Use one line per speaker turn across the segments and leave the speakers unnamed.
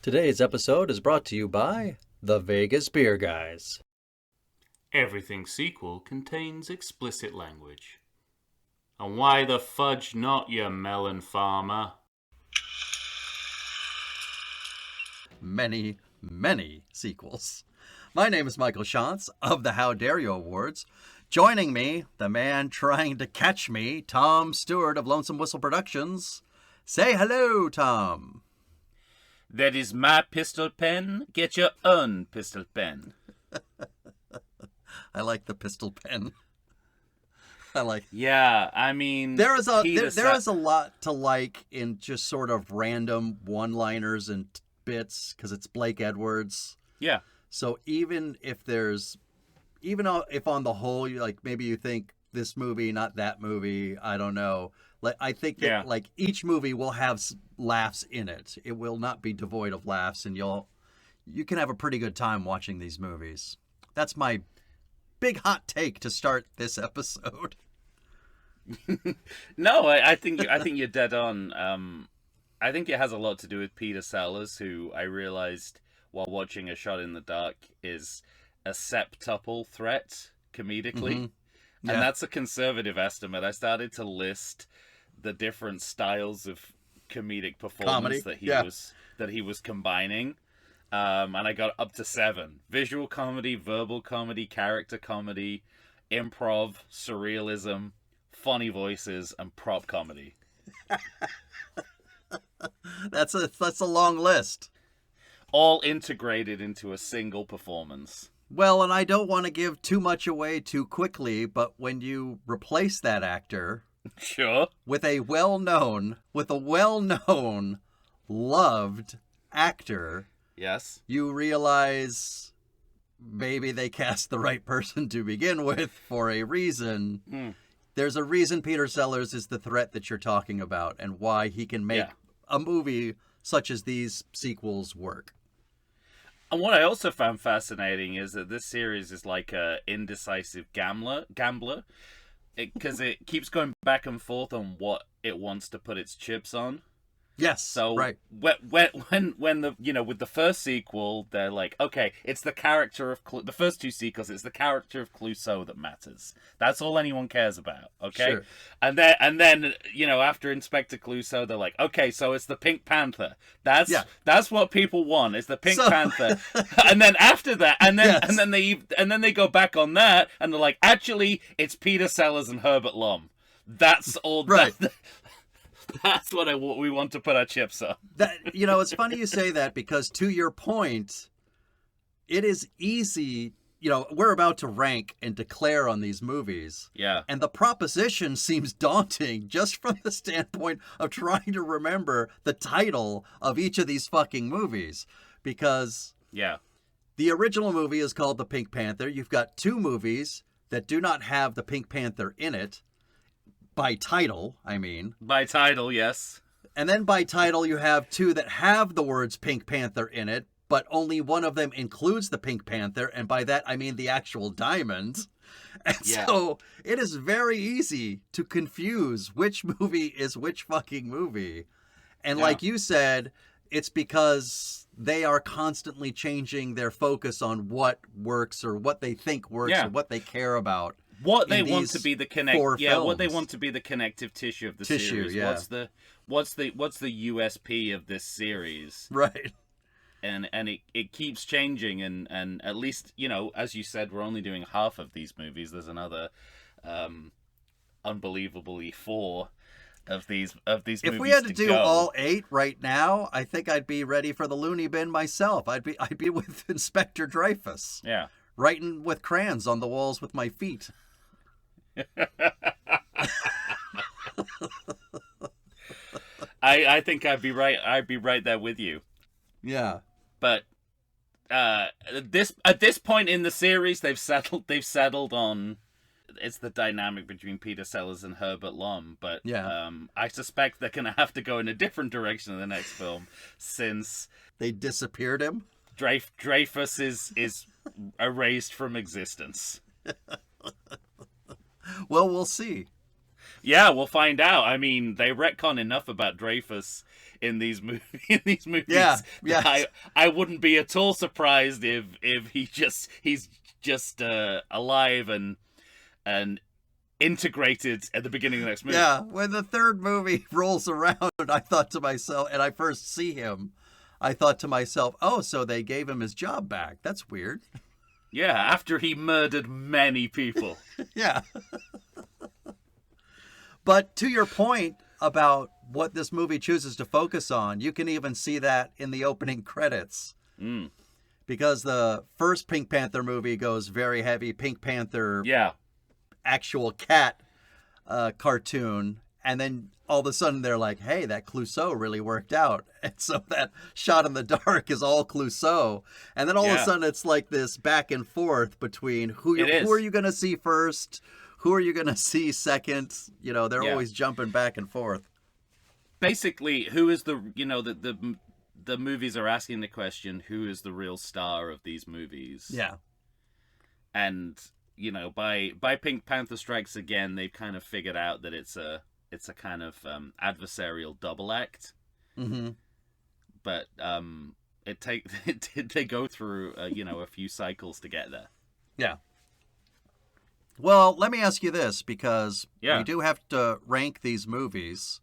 Today's episode is brought to you by the Vegas Beer Guys.
Everything sequel contains explicit language. And why the fudge not, you melon farmer?
Many sequels. My name is Michael Shantz of the How Dare You Awards. Joining me, the man trying to catch me, Tom Stewart of Lonesome Whistle Productions. Say hello, Tom.
That is my pistol pen. Get your own pistol pen.
I like the pistol pen.
Yeah, I mean,
there is a lot to like in just sort of random one-liners and bits because it's Blake Edwards.
Yeah.
So even if on the whole maybe you think this movie, not that movie, I don't know. I think that each movie will have laughs in it. It will not be devoid of laughs, and you can have a pretty good time watching these movies. That's my big hot take to start this episode.
No, I think you're dead on. I think it has a lot to do with Peter Sellers, who I realized while watching A Shot in the Dark is a septuple threat comedically.
Mm-hmm. Yeah.
And that's a conservative estimate. I started to list the different styles of comedic performance that he was combining. And I got up to 7. Visual comedy, verbal comedy, character comedy, improv, surrealism, funny voices, and prop comedy.
That's a long list.
All integrated into a single performance.
Well, and I don't want to give too much away too quickly, but when you replace that actor
sure
with a well-known, loved actor,
yes,
you realize maybe they cast the right person to begin with for a reason. There's a reason Peter Sellers is the threat that you're talking about and why he can make a movie such as these sequels work.
And what I also found fascinating is that this series is like a indecisive gambler, because it keeps going back and forth on what it wants to put its chips on.
Yes.
So
right.
when the with the first sequel, they're like, okay, it's the character of the first 2 sequels. It's the character of Clouseau that matters. That's all anyone cares about. Okay.
Sure.
And then after Inspector Clouseau, they're like, okay, so it's the Pink Panther. That's what people want. Is the Pink Panther. And then after that, and then they go back on that, and they're like, actually, it's Peter Sellers and Herbert Lom. That's all.
Right.
That's what we want to put our chips on.
It's funny you say that because to your point, it is easy. We're about to rank and declare on these movies.
Yeah.
And the proposition seems daunting just from the standpoint of trying to remember the title of each of these fucking movies. Because the original movie is called The Pink Panther. You've got 2 movies that do not have the Pink Panther in it. By title, I mean.
By title, yes.
And then by title, you have 2 that have the words Pink Panther in it, but only one of them includes the Pink Panther, and by that, I mean the actual diamond. And so it is very easy to confuse which movie is which fucking movie. And like you said, it's because they are constantly changing their focus on what works or what they think works or what they care about.
What they want to be the what they want to be the connective tissue of the series.
Yeah.
What's the USP of this series?
Right.
And it keeps changing and at least, as you said, we're only doing half of these movies. There's another unbelievably 4 of these movies.
If we had to do
go.
all 8 right now, I think I'd be ready for the loony bin myself. I'd be with Inspector Dreyfus.
Yeah.
Writing with crayons on the walls with my feet.
I think I'd be right there with you.
Yeah.
But at this point in the series, they've settled on it's the dynamic between Peter Sellers and Herbert Lom. But I suspect they're gonna have to go in a different direction in the next film since
they disappeared him.
Dreyfus is erased from existence.
Well, we'll see.
Yeah, we'll find out. I mean, they retcon enough about Dreyfus in these movies.
Yeah,
That
yeah.
I wouldn't be at all surprised if he's just alive and integrated at the beginning of the next movie.
Yeah, when the third movie rolls around, I thought to myself, and I first see him, I thought to myself, oh, so they gave him his job back. That's weird.
Yeah, after he murdered many people.
Yeah. But to your point about what this movie chooses to focus on, you can even see that in the opening credits.
Mm.
Because the first Pink Panther movie goes very heavy Pink Panther,
Yeah,
actual cat cartoon, and then all of a sudden they're like, hey, that Clouseau really worked out. And so that shot in the dark is all Clouseau. And then all of a sudden it's like this back and forth between who are you going to see first? Who are you going to see second? You know, they're always jumping back and forth.
Basically, who is the movies are asking the question, who is the real star of these movies?
Yeah.
And, you know, by Pink Panther Strikes Again, they've kind of figured out that it's a kind of adversarial double act.
Mm-hmm.
But they go through a few cycles to get there.
Yeah. Well, let me ask you this, because
we
do have to rank these movies.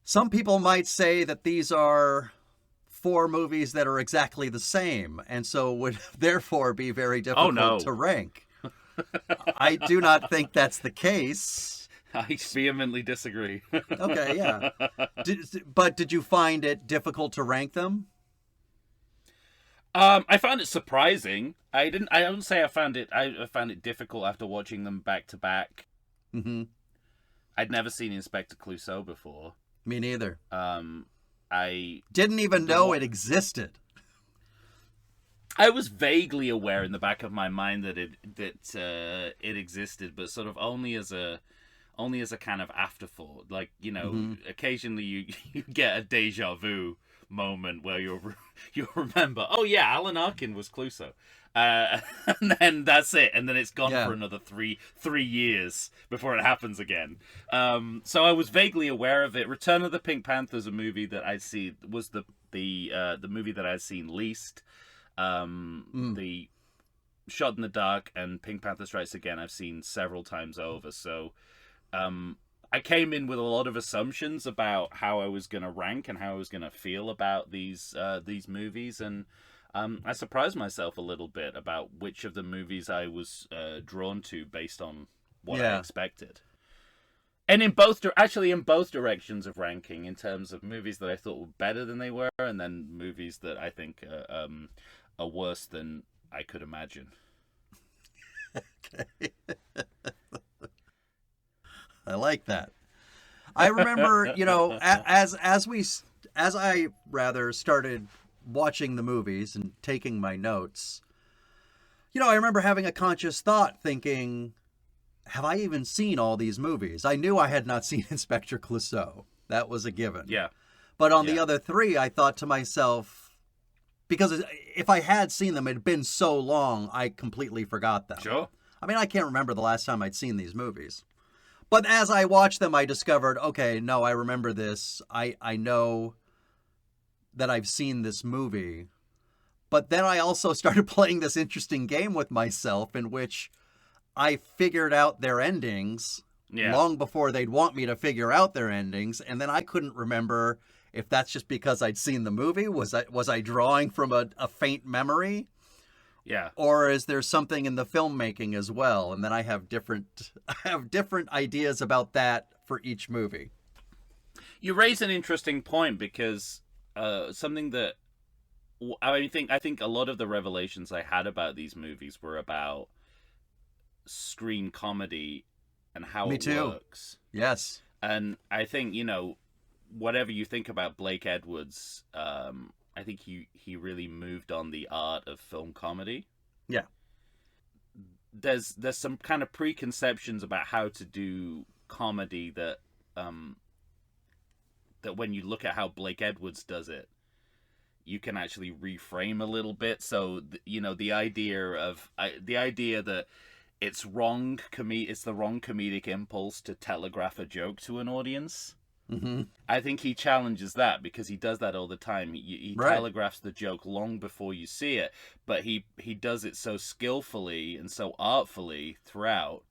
Some people might say that these are 4 movies that are exactly the same, and so would therefore be very difficult to rank. I do not think that's the case.
I vehemently disagree.
Okay, yeah. But did you find it difficult to rank them?
I found it surprising. I don't say I found it difficult after watching them back to back.
Mm-hmm.
I'd never seen Inspector Clouseau before.
Me neither.
I
didn't even know it existed.
I was vaguely aware in the back of my mind that it existed, but sort of only as a kind of afterthought. Like, you know, occasionally you get a deja vu moment where you'll remember, oh yeah, Alan Arkin was Clouseau, and then that's it, and then it's gone for another three years before it happens again. So I was vaguely aware of it. Return of the Pink Panther is a movie that I see was the movie that I'd seen least. The Shot in the Dark and Pink Panther Strikes Again I've seen several times over, so I came in with a lot of assumptions about how I was going to rank and how I was going to feel about these movies, and I surprised myself a little bit about which of the movies I was drawn to based on what I expected. And in both directions of ranking, in terms of movies that I thought were better than they were, and then movies that I think are worse than I could imagine.
Okay. I like that. I remember, you know, as I started watching the movies and taking my notes, you know, I remember having a conscious thought thinking, have I even seen all these movies? I knew I had not seen Inspector Clouseau. That was a given.
Yeah.
But on the other 3, I thought to myself, because if I had seen them, it had been so long, I completely forgot them.
Sure.
I mean, I can't remember the last time I'd seen these movies. But as I watched them, I discovered, okay, no, I remember this. I know that I've seen this movie. But then I also started playing this interesting game with myself in which I figured out their endings long before they'd want me to figure out their endings. And then I couldn't remember if that's just because I'd seen the movie. Was I drawing from a faint memory?
Yeah.
Or is there something in the filmmaking as well? And then I have different ideas about that for each movie.
You raise an interesting point, because something that I think a lot of the revelations I had about these movies were about screen comedy and how it works.
Yes.
And I think, you know, whatever you think about Blake Edwards, I think he really moved on the art of film comedy.
Yeah.
There's some kind of preconceptions about how to do comedy that when you look at how Blake Edwards does it, you can actually reframe a little bit. So, you know, the idea that it's the wrong comedic impulse to telegraph a joke to an audience.
Mm-hmm.
I think he challenges that because he does that all the time. He telegraphs the joke long before you see it, but he does it so skillfully and so artfully throughout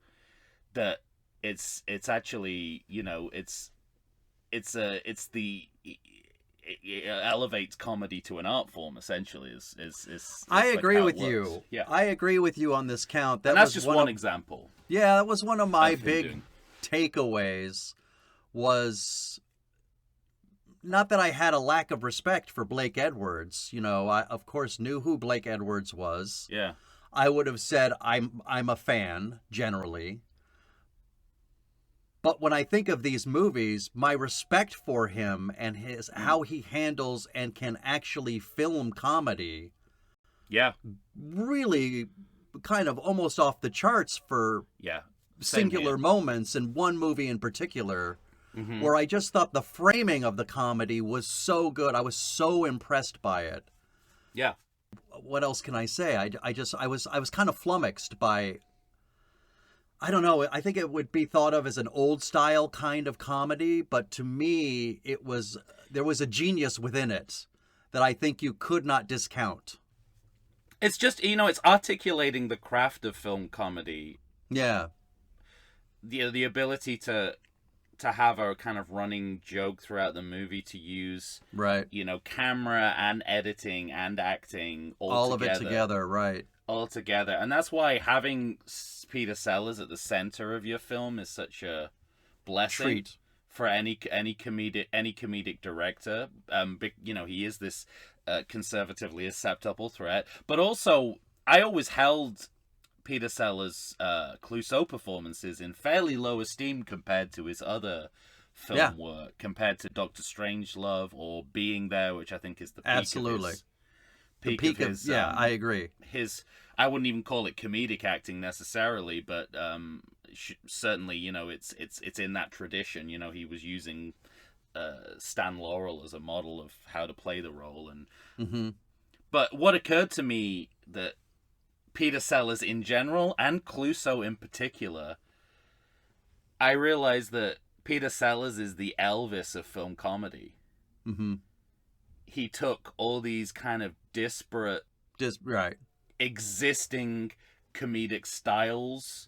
that it's actually, you know, it elevates comedy to an art form, essentially.
I agree with you.
Yeah,
I agree with you on this count.
And that's just one example.
Yeah, that was one of my big takeaways. Was not that I had a lack of respect for Blake Edwards. You know, I of course knew who Blake Edwards was.
Yeah,
I would have said I'm a fan generally. But when I think of these movies, my respect for him and how he handles and can actually film comedy, really kind of almost off the charts for singular moments, and one movie in particular, where I just thought the framing of the comedy was so good. I was so impressed by it.
Yeah.
What else can I say? I was kind of flummoxed by, I don't know, I think it would be thought of as an old style kind of comedy, but to me there was a genius within it that I think you could not discount.
It's just, you know, it's articulating the craft of film comedy.
Yeah.
The ability to have a kind of running joke throughout the movie, to use, you know, camera and editing and acting all together.
Of it together, right.
All together. And that's why having Peter Sellers at the center of your film is such a blessing.
Treat.
For any comedic director. You know, he is this conservatively acceptable threat. But also, I always held Peter Sellers' Clouseau performances in fairly low esteem compared to his other film work, compared to Dr. Strangelove or Being There, which I think is the peak of his...
I agree.
I wouldn't even call it comedic acting necessarily, but certainly, you know, it's in that tradition. You know, he was using Stan Laurel as a model of how to play the role, and but what occurred to me that Peter Sellers in general, and Clouseau in particular, I realized that Peter Sellers is the Elvis of film comedy. He took all these kind of disparate, existing comedic styles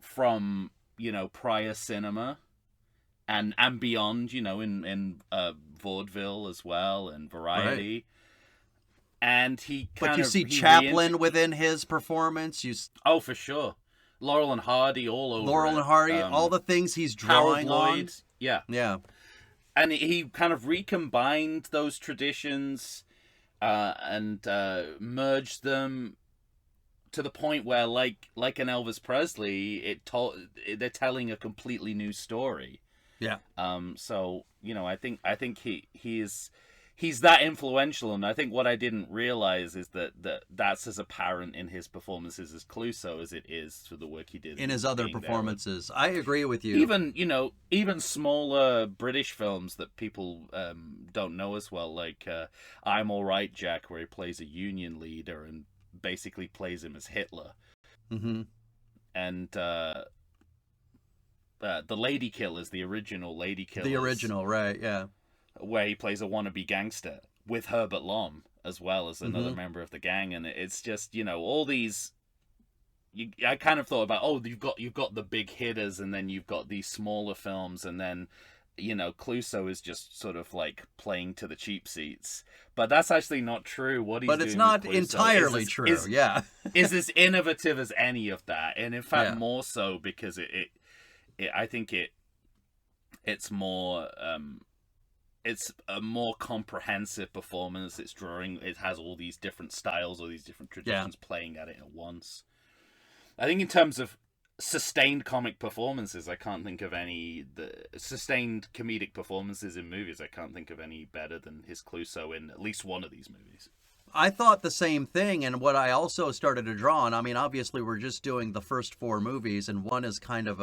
from, you know, prior cinema and beyond, you know, in vaudeville as well, and variety.
Right.
And he
see Chaplin within his performance.
Oh, for sure. Laurel and Hardy all over.
Laurel and Hardy, all the things he's drawing on.
Yeah. And he kind of recombined those traditions and merged them to the point where, like an Elvis Presley, they're telling a completely new story. Yeah. So, you know, I think he's that influential, and I think what I didn't realize is that's as apparent in his performances as Clouseau as it is to the work he did
in his other performances. I agree with you.
Even smaller British films that people don't know as well, like I'm All Right, Jack, where he plays a union leader and basically plays him as Hitler. And The Lady Killers, the original Lady Killers.
The original, right, yeah.
Where he plays a wannabe gangster with Herbert Lom as well as another member of the gang, and it's just, you know, all these. I kind of thought about, you've got the big hitters, and then you've got these smaller films, and then, you know, Clouseau is just sort of like playing to the cheap seats, but that's actually not true. But
it's not entirely true.
Is as innovative as any of that, and in fact more so, because I think it's more. It's a more comprehensive performance. It has all these different styles, all these different traditions playing at it at once. I think in terms of sustained comic performances, I can't think of any. The sustained comedic performances in movies, I can't think of any better than his Clouseau in at least one of these movies.
I thought the same thing, and what I also started to draw on, I mean, obviously we're just doing the first 4 movies, and one is kind of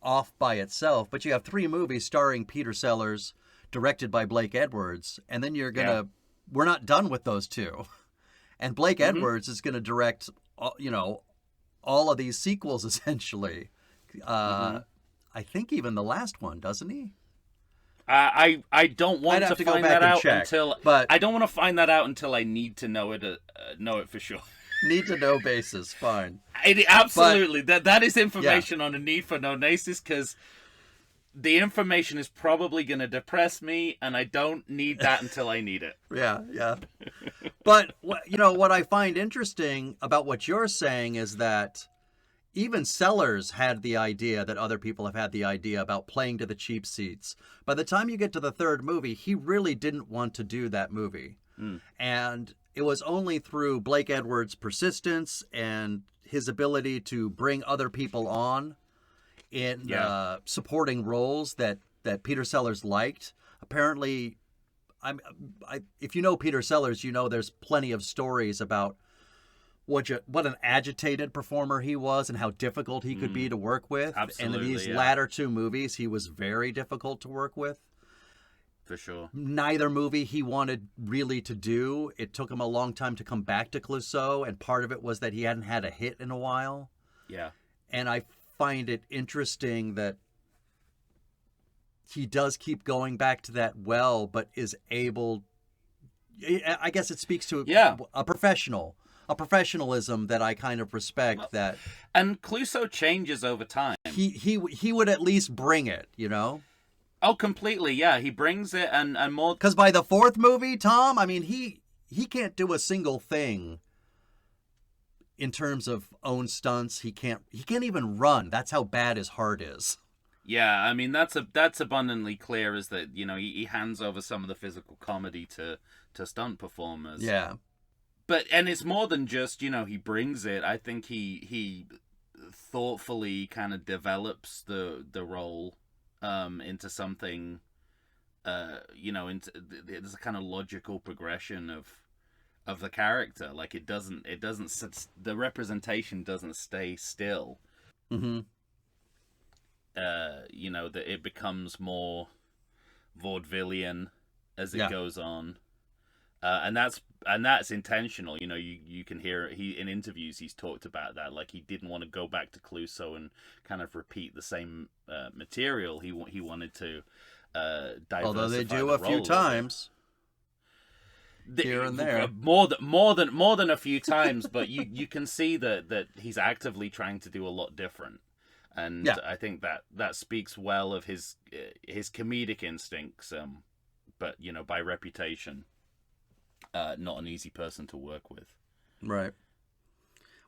off by itself, but you have 3 movies starring Peter Sellers, directed by Blake Edwards, and then we're not done with those 2. And Blake Edwards is going to direct, you know, all of these sequels, essentially. I think even the last one, doesn't he?
I don't want to find that out until I don't want to find that out until I need to know it for sure.
Need to know basis, fine.
Absolutely, that is information on a need for know basis, because the information is probably going to depress me, and I don't need that until I need it.
Yeah. But what I find interesting about what you're saying is that even Sellers had the idea that other people have had the idea about playing to the cheap seats. By the time you get to the third movie, he really didn't want to do that movie. And it was only through Blake Edwards' persistence and his ability to bring other people on in supporting roles that Peter Sellers liked. Apparently, if you know Peter Sellers, you know there's plenty of stories about what an agitated performer he was and how difficult he could be to work with.
Absolutely,
and in these latter two movies, he was very difficult to work with.
For sure.
Neither movie he wanted really to do. It took him a long time to come back to Clouseau, and part of it was that he hadn't had a hit in a while.
Yeah.
And I find it interesting that he does keep going back to that well, but is able... I guess it speaks to a professionalism that I kind of respect.
And Clouseau changes over time.
He would at least bring it,
Oh, completely, yeah. He brings it and more...
Because by the fourth movie, Tom, I mean, he can't do a single thing in terms of own stunts. He can't even run. That's how bad his heart is.
Yeah, I mean, that's abundantly clear, is that, he hands over some of the physical comedy to stunt performers.
Yeah.
And it's more than just, he brings it. I think he thoughtfully kind of develops the role into something, there's a kind of logical progression of the character. Like the representation doesn't stay still.
Mm-hmm.
That it becomes more vaudevillian as it goes on. And that's intentional. You can hear in interviews he's talked about that. Like, he didn't want to go back to Clouseau and kind of repeat the same material. He wanted to diversify.
Although they do a few times here and there,
more than a few times. But you can see that he's actively trying to do a lot different. And I think that speaks well of his comedic instincts. But by reputation. Not an easy person to work with.
Right.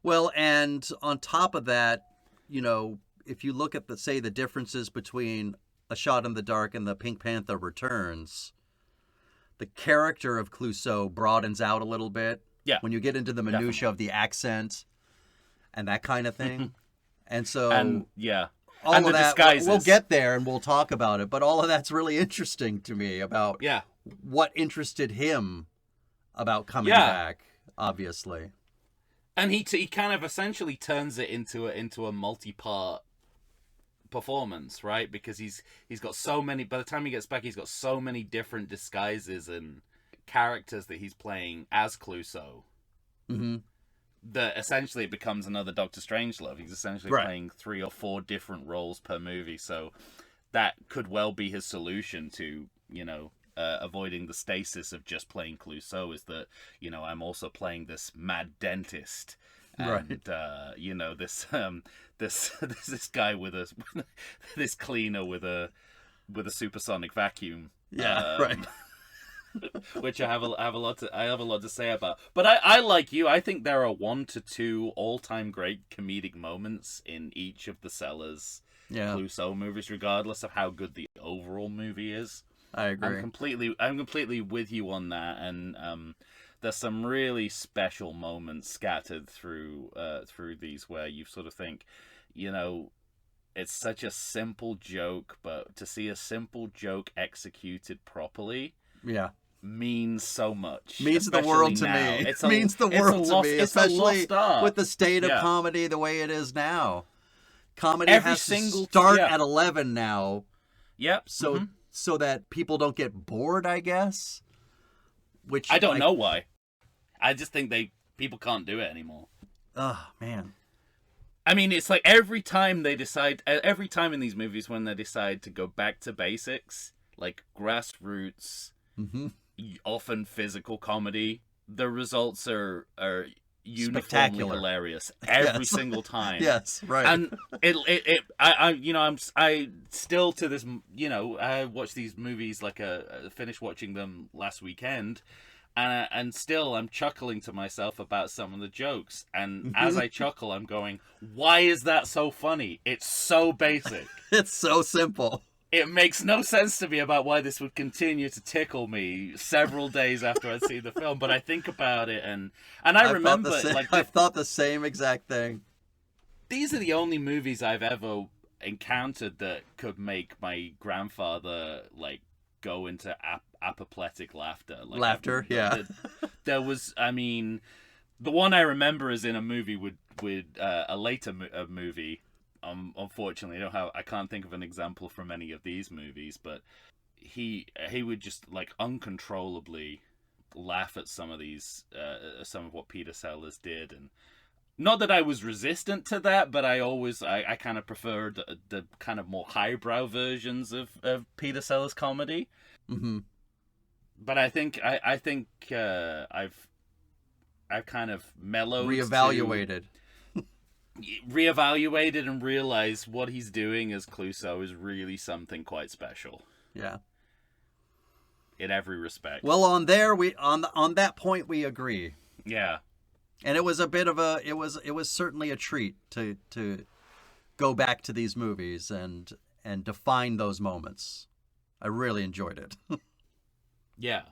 Well, and on top of that, if you look at the differences between A Shot in the Dark and the Pink Panther Returns, the character of Clouseau broadens out a little bit.
Yeah.
When you get into the minutia of the accent and that kind of thing. And so... all
and
of
the
that,
disguises.
we'll get there and we'll talk about it, but all of that's really interesting to me about what interested him about coming back, obviously.
And he kind of essentially turns it into a multi-part performance, right? Because he's got so many, by the time he gets back, he's got so many different disguises and characters that he's playing as Clouseau.
Mm-hmm.
That essentially it becomes another Doctor Strangelove. He's essentially playing 3 or 4 different roles per movie. So that could well be his solution to, avoiding the stasis of just playing Clouseau, is that, I'm also playing this mad dentist. And, this guy with this cleaner with a supersonic vacuum.
Yeah, right.
Which I have a lot to say about. But I like you. I think there are 1 to 2 all-time great comedic moments in each of the Sellers Clouseau movies, regardless of how good the overall movie is.
I agree.
I'm completely with you on that, and there's some really special moments scattered through these where you sort of think, it's such a simple joke, but to see a simple joke executed properly, means so much.
Means the world to me. It means the world to me, especially with the state of comedy the way it is now. Comedy has to start at 11 now.
Yep.
So that people don't get bored, I guess. Which
I don't know why. I just think people can't do it anymore.
Oh, man.
I mean, it's like every time in these movies when they decide to go back to basics, like grassroots, often physical comedy, the results are uniformly hilarious every single time.
Yes, right.
And I still to this, I watch these movies finished watching them last weekend. And still, I'm chuckling to myself about some of the jokes. And as I chuckle, I'm going, why is that so funny? It's so basic.
It's so simple.
It makes no sense to me about why this would continue to tickle me several days after I'd seen the film. But I think about it, and I remember...
I've thought the same exact thing.
These are the only movies I've ever encountered that could make my grandfather, go into apoplectic laughter. There was, the one I remember is in a movie with a later movie. Unfortunately, I can't think of an example from any of these movies, but he would just uncontrollably laugh at some of what Peter Sellers did, and not that I was resistant to that, but I kind of preferred the kind of more highbrow versions of Peter Sellers comedy.
Mm-hmm.
But I think I've kind of mellowed,
reevaluated
and realized what he's doing as Clouseau is really something quite special.
Yeah.
In every respect.
Well, on that point we agree.
Yeah.
And it was a bit of it was certainly a treat to go back to these movies and define those moments. I really enjoyed it.
Yeah.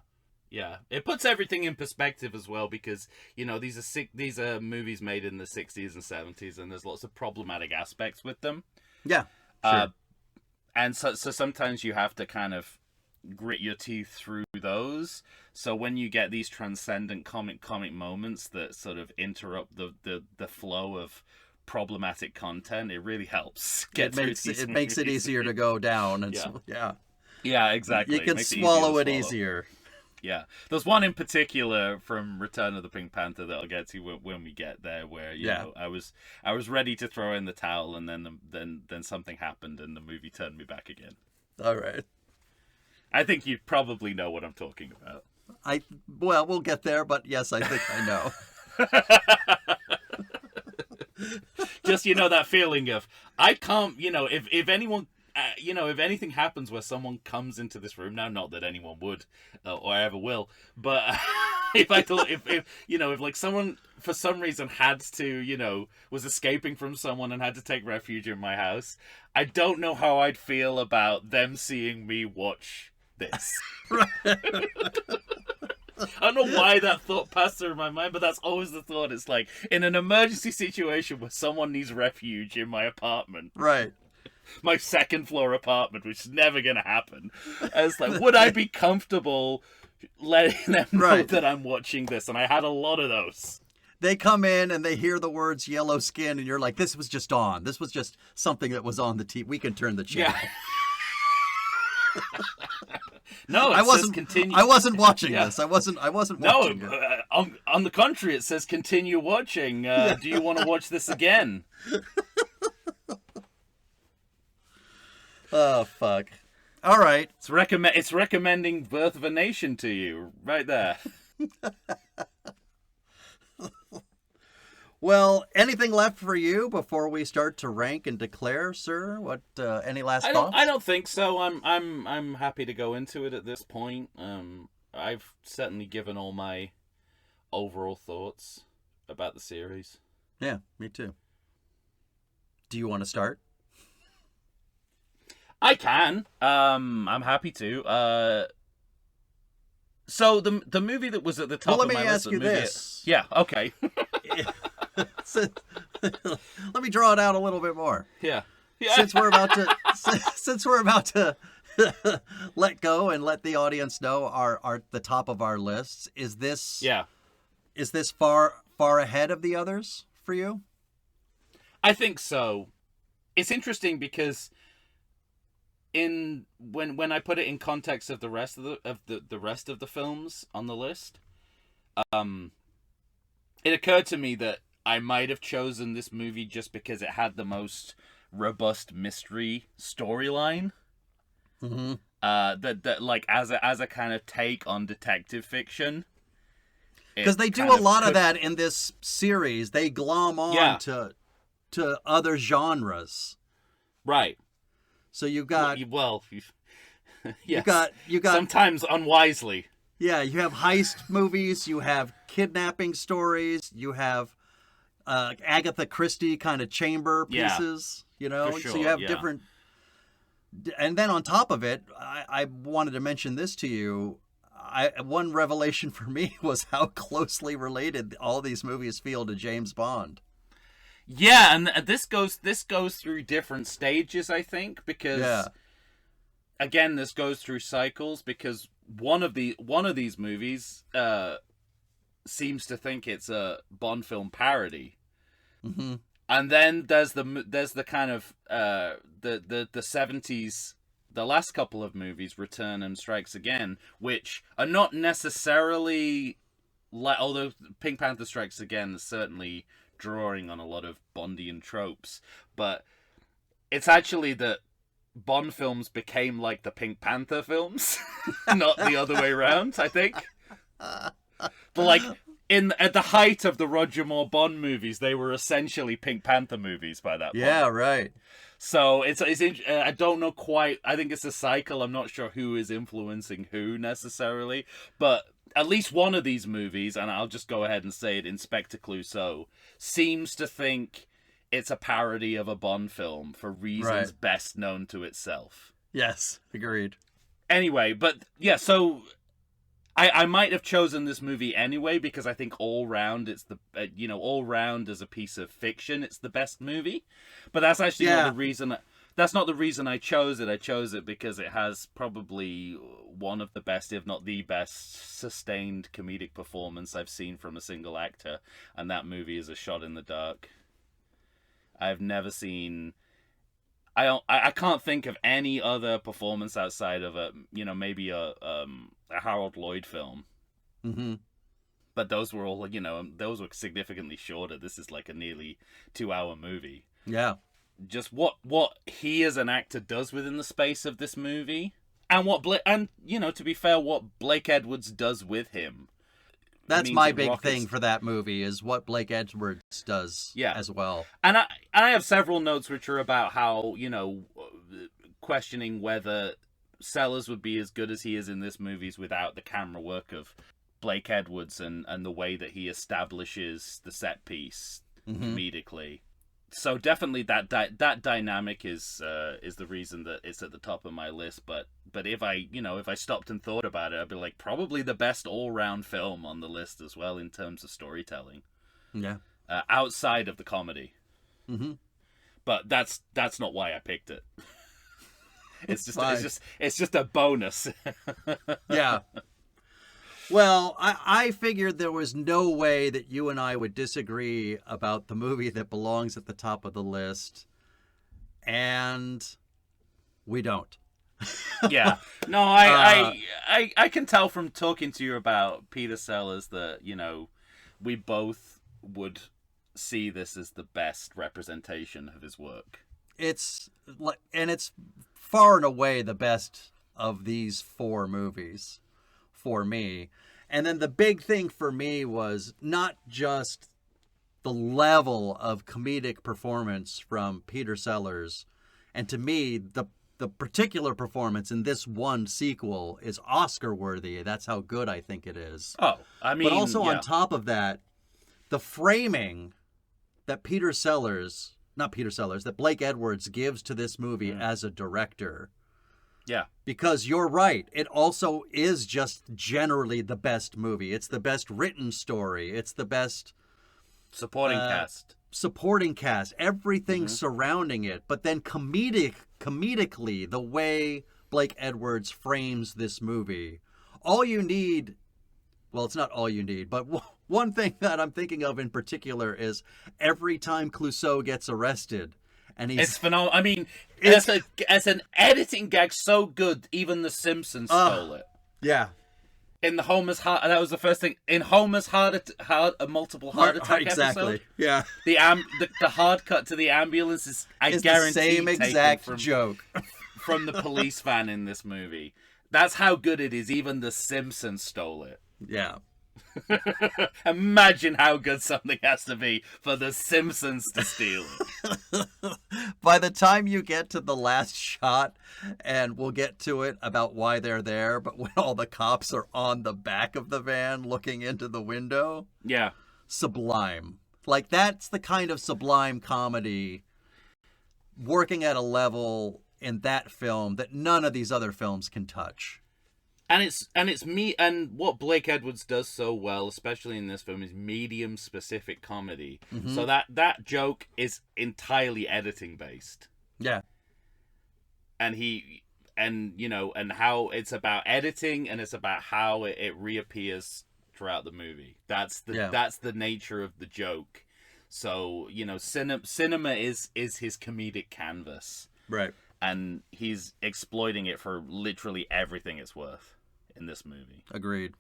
Yeah. It puts everything in perspective as well, because, these are movies made in the 60s and 70s, and there's lots of problematic aspects with them.
Yeah. Sure.
And so sometimes you have to kind of grit your teeth through those. So when you get these transcendent comic moments that sort of interrupt the flow of problematic content, it really helps.
It makes it easier to go down. And
yeah, exactly.
You can swallow it easier.
Yeah, there's one in particular from Return of the Pink Panther that I'll get to when we get there, where you know I was ready to throw in the towel, and then something happened, and the movie turned me back again.
All right.
I think you probably know what I'm talking about.
We'll get there, but yes, I think I know.
Just that feeling of I can't. If anyone. If anything happens where someone comes into this room now, not that anyone would or ever will, but if someone for some reason had to, was escaping from someone and had to take refuge in my house, I don't know how I'd feel about them seeing me watch this. I don't know why that thought passed through my mind, but that's always the thought. It's like, in an emergency situation where someone needs refuge in my apartment.
Right.
My second floor apartment, which is never going to happen. It's like, would I be comfortable letting them know that I'm watching this? And I had a lot of those.
They come in and they hear the words yellow skin, and you're like, this was just on. This was just something that was on the TV. We can turn the channel.
Yeah. No, I wasn't. Continue.
I wasn't watching this. I wasn't watching it.
On the contrary, it says continue watching. Do you want to watch this again?
Oh, fuck. All right.
It's recommending Birth of a Nation to you right there.
Well, anything left for you before we start to rank and declare, sir? What? Any last thoughts?
I don't think so. I'm happy to go into it at this point. I've certainly given all my overall thoughts about the series.
Yeah, me too. Do you want to start?
I can. I'm happy to. So the movie that was at the top of my list.
Let me ask you this.
Yeah. Okay.
Let me draw it out a little bit more.
Yeah.
Since we're about to let go and let the audience know the top of our lists, is this far ahead of the others for you?
I think so. It's interesting because when I put it in context of the rest of the films on the list, it occurred to me that I might have chosen this movie just because it had the most robust mystery storyline.
Mm-hmm.
That like as a kind of take on detective fiction.
Because they do a lot of that in this series. They glom on to other genres.
Right.
So you've got
yes.
you got
sometimes unwisely.
Yeah, you have heist movies, you have kidnapping stories, you have Agatha Christie kind of chamber pieces, you know?
For sure,
so you have different... And then on top of it, I wanted to mention this to you. One revelation for me was how closely related all these movies feel to James Bond.
Yeah, and this goes through different stages, I think, because again, this goes through cycles, because one of these movies seems to think it's a Bond film parody.
Mm-hmm.
And then there's the kind of the 70s, the last couple of movies, Return and Strikes Again, which are not necessarily although Pink Panther Strikes Again is certainly drawing on a lot of Bondian tropes, but it's actually that Bond films became like the Pink Panther films, not the other way around, I think. But like at the height of the Roger Moore Bond movies, they were essentially Pink Panther movies by that point.
Yeah, right.
So it's I don't know quite. I think it's a cycle. I'm not sure who is influencing who necessarily, but at least one of these movies, and I'll just go ahead and say it, Inspector Clouseau, seems to think it's a parody of a Bond film for reasons best known to itself.
Yes, agreed.
Anyway, but yeah, so I might have chosen this movie anyway because I think all round it's the all round as a piece of fiction it's the best movie. But that's actually not the reason. That's not the reason I chose it. I chose it because it has probably one of the best, if not the best, sustained comedic performance I've seen from a single actor, and that movie is A Shot in the Dark. I've never seen. I can't think of any other performance outside of maybe a Harold Lloyd film.
Mm-hmm.
But those were all those were significantly shorter. This is like a nearly 2-hour movie.
Yeah.
Just what he as an actor does within the space of this movie, and to be fair, what Blake Edwards does with him.
That's my big thing for that movie, is what Blake Edwards does as well.
And I have several notes which are about how, questioning whether Sellers would be as good as he is in this movie without the camera work of Blake Edwards and the way that he establishes the set piece comedically. So definitely that dynamic is the reason that it's at the top of my list. But if I stopped and thought about it, I'd be like, probably the best all-round film on the list as well in terms of storytelling.
Yeah.
Outside of the comedy.
Mm-hmm.
But that's not why I picked it. It's just a bonus.
Yeah. Well, I figured there was no way that you and I would disagree about the movie that belongs at the top of the list, and we don't.
Yeah. No, I can tell from talking to you about Peter Sellers that, we both would see this as the best representation of his work. It's
far and away the best of these 4 movies for me. And then the big thing for me was not just the level of comedic performance from Peter Sellers, and to me the particular performance in this one sequel is Oscar worthy. That's how good I think it is.
Oh, I mean,
but also on top of that, the framing that that Blake Edwards gives to this movie as a director.
Yeah.
Because you're right. It also is just generally the best movie. It's the best written story. It's the best
supporting cast.
Everything surrounding it. But then comedically, the way Blake Edwards frames this movie, all you need, well, it's not all you need, but one thing that I'm thinking of in particular is every time Clouseau gets arrested, and
it's phenomenal. I mean, as an editing gag so good, even The Simpsons stole it.
Yeah.
In the Homer's heart, that was the first thing. In Homer's multiple heart attack
exactly.
episode,
Yeah,
the hard cut to the ambulance is, I guarantee,
the same exact joke
from the police van in this movie. That's how good it is. Even The Simpsons stole it.
Yeah.
Imagine how good something has to be for The Simpsons to steal it.
By the time you get to the last shot, and we'll get to it about why they're there, but when all the cops are on the back of the van looking into the window,
yeah,
sublime. Like, that's the kind of sublime comedy working at a level in that film that none of these other films can touch.
And it's me, and what Blake Edwards does so well, especially in this film, is medium specific comedy. Mm-hmm. So that joke is entirely editing based.
Yeah.
And and how it's about editing, and it's about how it reappears throughout the movie. That's the nature of the joke. So, cinema is his comedic canvas.
Right.
And he's exploiting it for literally everything it's worth in this movie.
Agreed.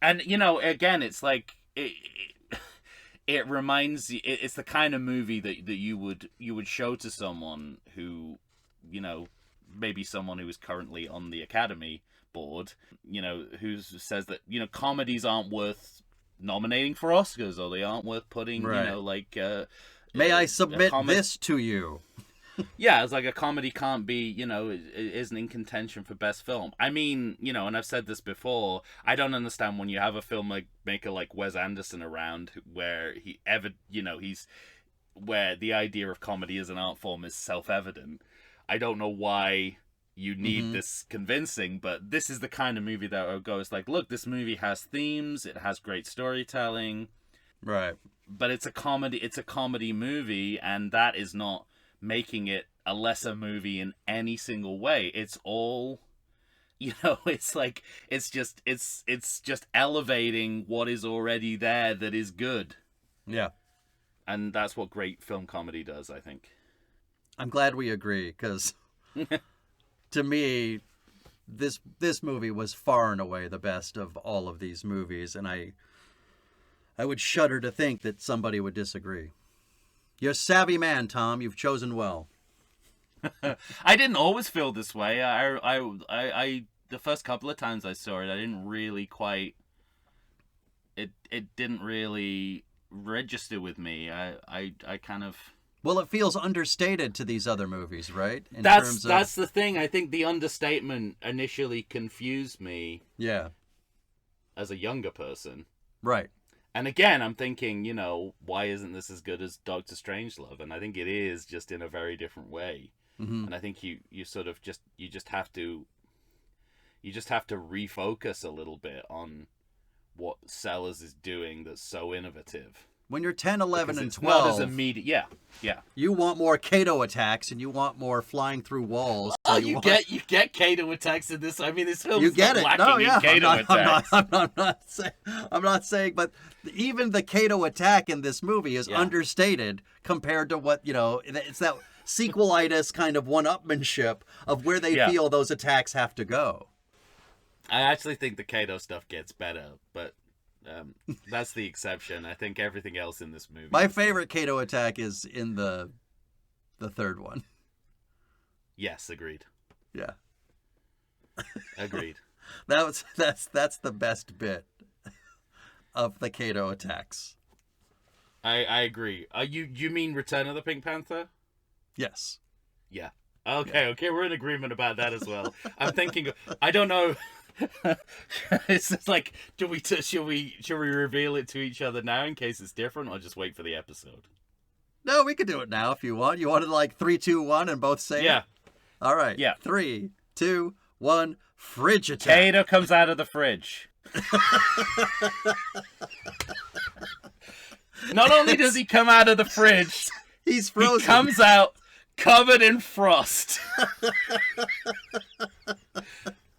And, again, it's like, it reminds you, it's the kind of movie that you would show to someone who, maybe someone who is currently on the Academy board, who says that, comedies aren't worth nominating for Oscars, or they aren't worth putting,
right. May I submit this to you?
Yeah, it's like a comedy can't be, isn't in contention for best film. I mean, and I've said this before, I don't understand when you have a filmmaker like Wes Anderson around where where the idea of comedy as an art form is self-evident. I don't know why you need this convincing, but this is the kind of movie that will go, it's like, look, this movie has themes, it has great storytelling.
Right.
But it's a comedy movie, and that is not making it a lesser movie in any single way. It's all, it's like, it's just elevating what is already there that is good.
Yeah.
And that's what great film comedy does, I think.
I'm glad we agree, because to me, this movie was far and away the best of all of these movies, and I would shudder to think that somebody would disagree. You're a savvy man, Tom. You've chosen well.
I didn't always feel this way. I the first couple of times I saw it, I didn't really quite. It didn't really register with me. I kind of.
Well, it feels understated to these other movies, right?
That's the thing. I think the understatement initially confused me.
Yeah.
As a younger person.
Right.
And again, I'm thinking, why isn't this as good as Doctor Strangelove? And I think it is, just in a very different way. Mm-hmm. And I think you just have to refocus a little bit on what Sellers is doing that's so innovative.
When you're 10, 11, and 12,
not as immediate. Yeah.
You want more Kato attacks, and you want more flying through walls.
So you get Kato attacks in this. I mean, this film
is lacking
in Kato attacks.
I'm not saying, but even the Kato attack in this movie is understated compared to what, it's that sequelitis kind of one-upmanship of where they feel those attacks have to go.
I actually think the Kato stuff gets better, but that's the exception. I think everything else in this movie.
My favorite Kato attack is in the third one.
Yes, agreed.
Yeah.
Agreed.
That's the best bit of the Kato attacks.
I agree. You mean Return of the Pink Panther?
Yes.
Yeah. Okay, we're in agreement about that as well. I'm thinking, I don't know. It's just like, should we reveal it to each other now in case it's different, or just wait for the episode?
No, we could do it now if you want. You want it 3, 2, 1 and both say it? All right.
Yeah.
3, 2, 1. Fridge attack.
Kato comes out of the fridge. Not only does he come out of the fridge,
he's frozen.
He comes out covered in frost.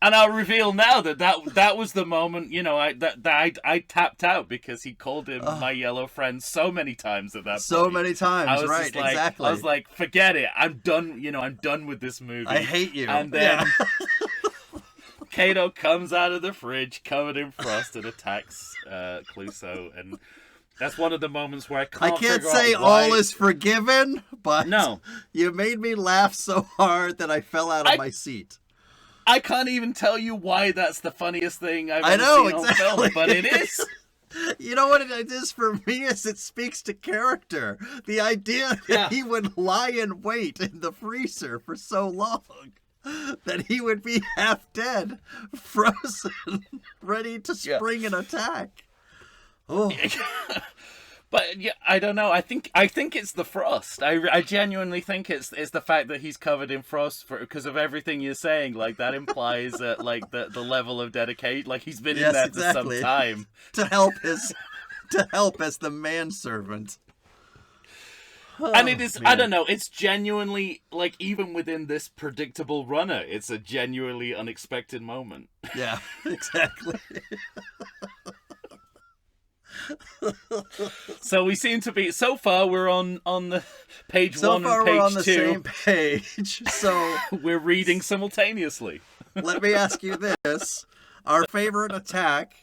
And I'll reveal now that was the moment, I tapped out because he called him my yellow friend so many times at that point.
So many times, right, exactly.
I was like, forget it. I'm done, I'm done with this movie.
I hate you.
And then Kato comes out of the fridge covered in frost and attacks Clouseau, and that's one of the moments where I
can't say all is forgiven, but
no,
you made me laugh so hard that I fell out of my seat.
I can't even tell you why that's the funniest thing I've ever seen on film, but it is.
You know what it is for me is it speaks to character. The idea that he would lie in wait in the freezer for so long that he would be half dead, frozen, ready to spring an attack. Oh.
But yeah, I don't know. I think it's the frost. I genuinely think it's the fact that he's covered in frost because of everything you're saying. Like that implies that like the level of dedication. Like he's been in there for some time
to help as the manservant.
And it is, man. I don't know, it's genuinely, like, even within this predictable runner, it's a genuinely unexpected moment.
Yeah, exactly.
So we seem to be, so far we're on the page one and page two. So far we're on the
same page, so...
we're reading simultaneously.
Let me ask you this. Our favorite attack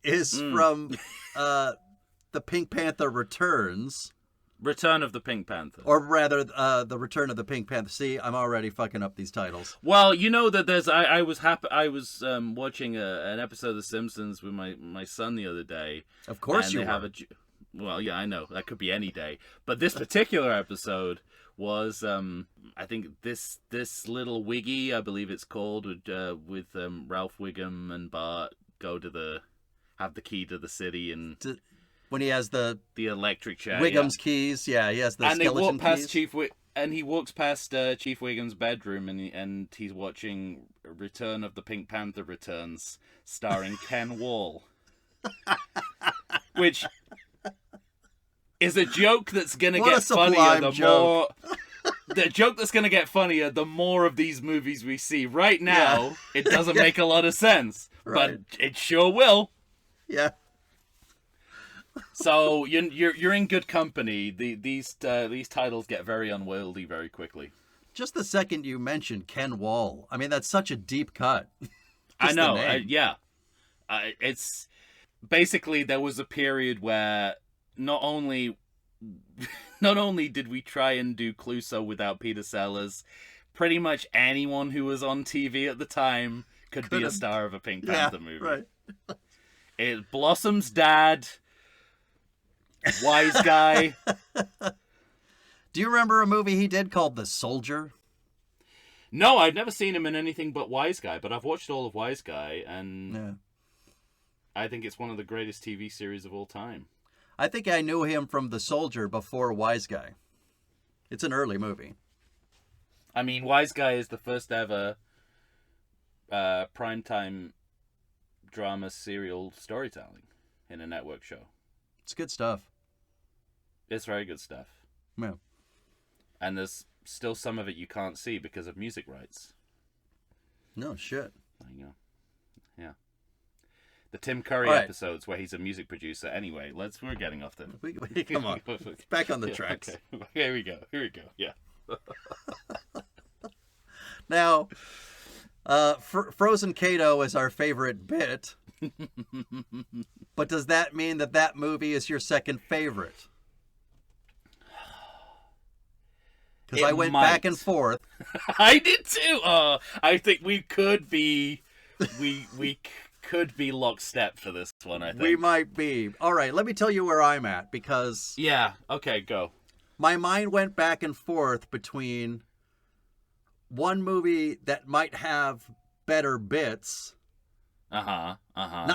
is from the Pink Panther Returns.
Return of the Pink Panther.
Or rather, the Return of the Pink Panther. See, I'm already fucking up these titles.
Well, you know that there's... I was watching an episode of The Simpsons with my son the other day.
Of course you were.
Well, yeah, I know. That could be any day. But this particular episode was, I think, this little wiggy, I believe it's called, with Ralph Wiggum and Bart go to have the key to the city and...
When he has the
electric chair,
Wiggum's keys, he has the skeleton keys.
And he walks past Chief Wiggum's bedroom, and he's watching Return of the Pink Panther Returns, starring Ken Wall, which is a joke that's gonna get funnier the joke that's gonna get funnier the more of these movies we see. Right now, it doesn't make a lot of sense, but it sure will.
Yeah.
So you're in good company. These titles get very unwieldy very quickly.
Just the second you mentioned Ken Wall, I mean that's such a deep cut.
I know. It's basically there was a period where not only did we try and do Clouseau without Peter Sellers, pretty much anyone who was on TV at the time could be a star of a Pink Panther movie. Right. It Blossom's dad. Wise Guy.
Do you remember a movie he did called The Soldier?
No, I've never seen him in anything but Wise Guy, but I've watched all of Wise Guy, and I think it's one of the greatest TV series of all time.
I think I knew him from The Soldier before Wise Guy. It's an early movie.
I mean, Wise Guy is the first ever primetime drama serial storytelling in a network show.
It's good stuff.
It's very good stuff.
Yeah.
And there's still some of it you can't see because of music rights.
No shit.
There you go. Yeah. The Tim Curry episodes where he's a music producer. Anyway, we're getting off the...
Come on. Back on the tracks.
Okay. Here we go. Yeah.
Now, Frozen Kato is our favorite bit. But does that mean that movie is your second favorite? Because I went back and forth.
I did too. I think we could be lockstep for this one. I think
we might be. All right, let me tell you where I'm at because
okay, go.
My mind went back and forth between one movie that might have better bits. Not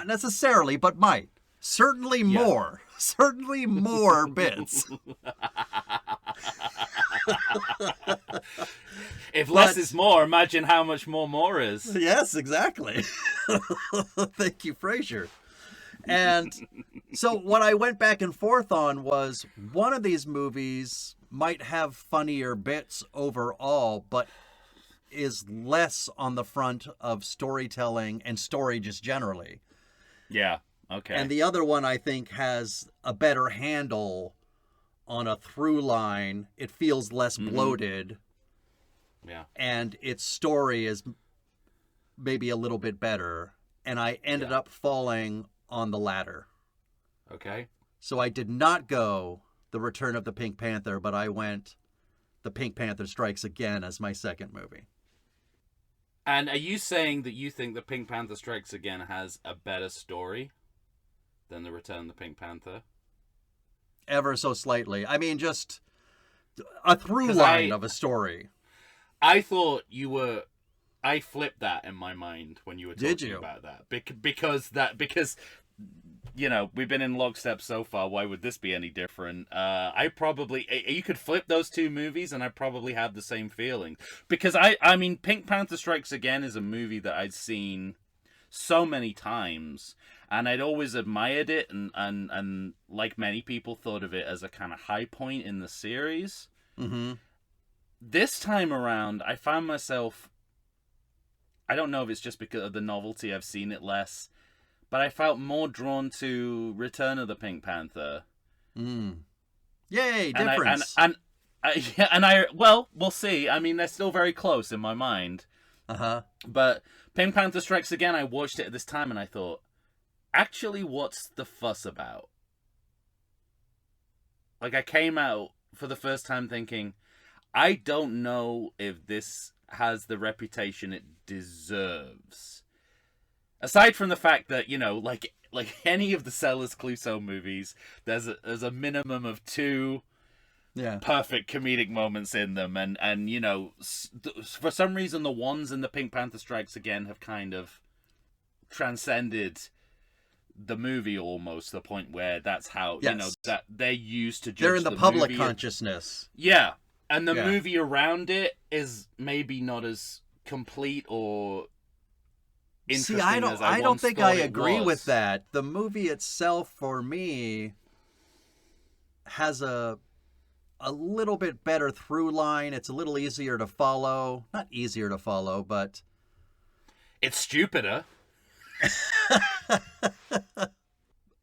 necessarily, but might. Certainly more. Certainly more bits.
If less is more, imagine how much more is.
Yes, exactly. Thank you, Frasier. And so what I went back and forth on was one of these movies might have funnier bits overall, but is less on the front of storytelling and story just generally.
Yeah, okay.
And the other one, I think, has a better handle on a through line. It feels less bloated.
Yeah.
And its story is maybe a little bit better, and I ended up falling on the latter.
Okay.
So I did not go The Return of the Pink Panther, but I went The Pink Panther Strikes Again as my second movie.
And are you saying that you think The Pink Panther Strikes Again has a better story than The Return of the Pink Panther?
Ever so slightly. I mean, just a through line of a story.
I thought you were... I flipped that in my mind when you were talking about that. Because, you know, we've been in lockstep so far. Why would this be any different? You could flip those two movies and I probably have the same feeling. Because, I mean, Pink Panther Strikes Again is a movie that I'd seen so many times. And I'd always admired it and like many people, thought of it as a kind of high point in the series.
Mm-hmm.
This time around, I found myself... I don't know if it's just because of the novelty, I've seen it less, but I felt more drawn to Return of the Pink Panther.
Yay, difference.
Well, we'll see. I mean, they're still very close in my mind.
Uh-huh.
But Pink Panther Strikes Again, I watched it at this time and I thought, actually, what's the fuss about? Like, I came out for the first time thinking, I don't know if this has the reputation it deserves. Aside from the fact that, you know, like any of the Sellers Clouseau movies, there's a minimum of 2 perfect comedic moments in them, and you know, for some reason the ones in the Pink Panther Strikes Again have kind of transcended the movie almost, to the point where that's how you know that they're used to judge
they're in the public
movie.
Consciousness.
Yeah. And the movie around it is maybe not as complete or interesting as I
don't think I agree
with
that. The movie itself, for me, has a little bit better through line. It's a little easier to follow. Not easier to follow, but...
It's stupider.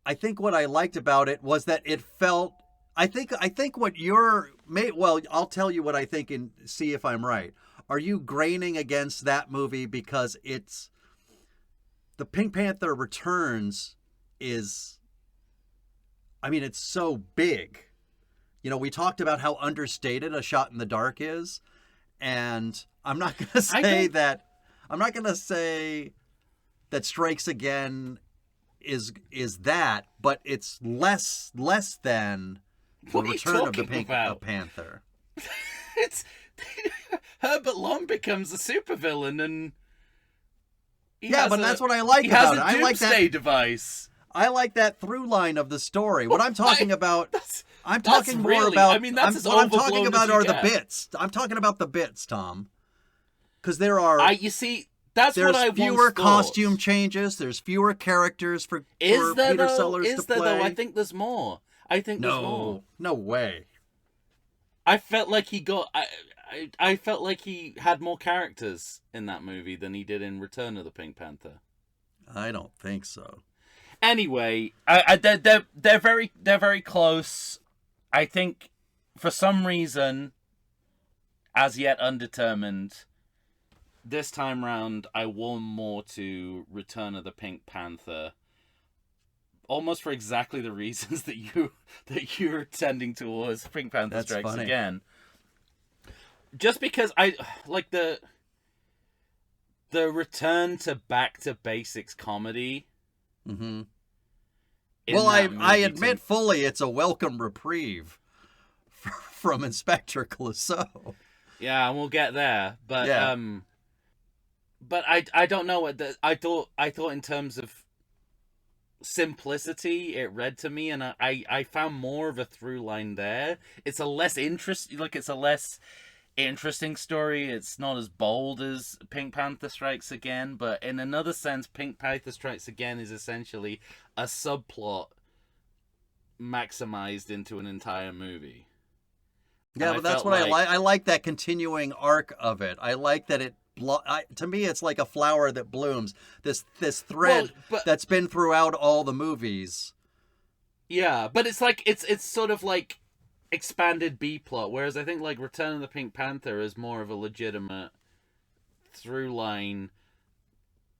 I think what I liked about it was that it felt... I think what you're... Well, I'll tell you what I think and see if I'm right. Are you graining against that movie because it's... The Pink Panther Returns is... I mean, it's so big. You know, we talked about how understated A Shot in the Dark is. And I'm not going to say that... I'm not going to say that Strikes Again is that, but it's less than... The Return of the Pink Panther.
It's Herbert Lom becomes a supervillain, and
that's what I like about it. I like that
device.
I like that through line of the story. What I'm talking about, I'm talking more about.
I mean, that's
what I'm talking about are the bits. I'm talking about the bits, Tom. Because there are.
You see. That's what I
There's fewer costume changes. There's fewer characters for Peter Sellers to play.
Though? I think there's more. There's more.
No way.
I felt like he got... I felt like he had more characters in that movie than he did in Return of the Pink Panther.
I don't think so.
Anyway, they're very close. I think for some reason, as yet undetermined, this time round I warm more to Return of the Pink Panther. Almost for exactly the reasons that you're tending towards Pink Panther Strikes Again. Just because I like the return to back to basics comedy.
Mm-hmm. Well, I admit fully it's a welcome reprieve from Inspector Clouseau.
Yeah, and we'll get there, but but I don't know what I thought in terms of simplicity it read to me, and I found more of a through line there. It's a less interesting story. It's not as bold as Pink Panther Strikes Again, but in another sense Pink Panther Strikes Again is essentially a subplot maximized into an entire movie.
Yeah, but that's what I like. I like that continuing arc of it. I like that it to me, it's like a flower that blooms. This thread that's been throughout all the movies.
Yeah, but it's like it's sort of like expanded B plot, whereas I think like Return of the Pink Panther is more of a legitimate through line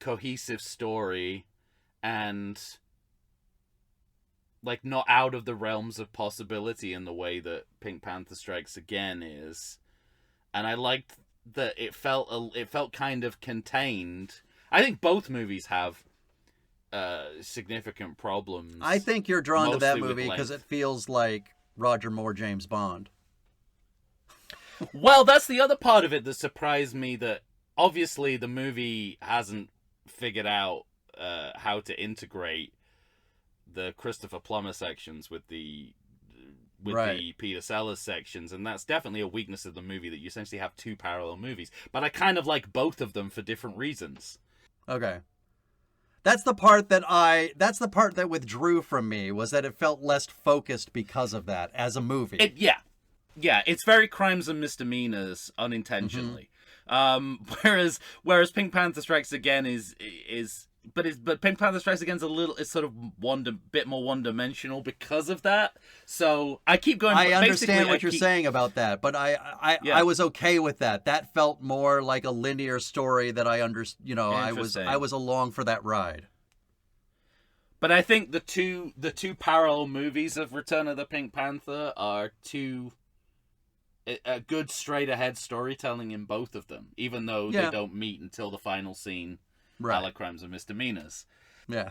cohesive story and like not out of the realms of possibility in the way that Pink Panther Strikes Again is. And I liked that it felt kind of contained. I think both movies have significant problems.
I think you're drawn to that movie because it feels like Roger Moore, James Bond.
Well, that's the other part of it that surprised me, that obviously the movie hasn't figured out how to integrate the Christopher Plummer sections with the Peter Sellers sections, and that's definitely a weakness of the movie, that you essentially have two parallel movies. But I kind of like both of them for different reasons.
Okay. That's the part that withdrew from me, was that it felt less focused because of that as a movie.
Yeah, it's very crimes and misdemeanors unintentionally. Mm-hmm. Whereas Pink Panther Strikes Again but Pink Panther Strikes Again is sort of bit more one-dimensional because of that. So I keep going.
I understand what you're saying about that, but I was okay with that. That felt more like a linear story that I I was along for that ride.
But I think the two parallel movies of Return of the Pink Panther are a good straight ahead storytelling in both of them, even though they don't meet until the final scene. Right. A la Crimes and Misdemeanors.
Yeah.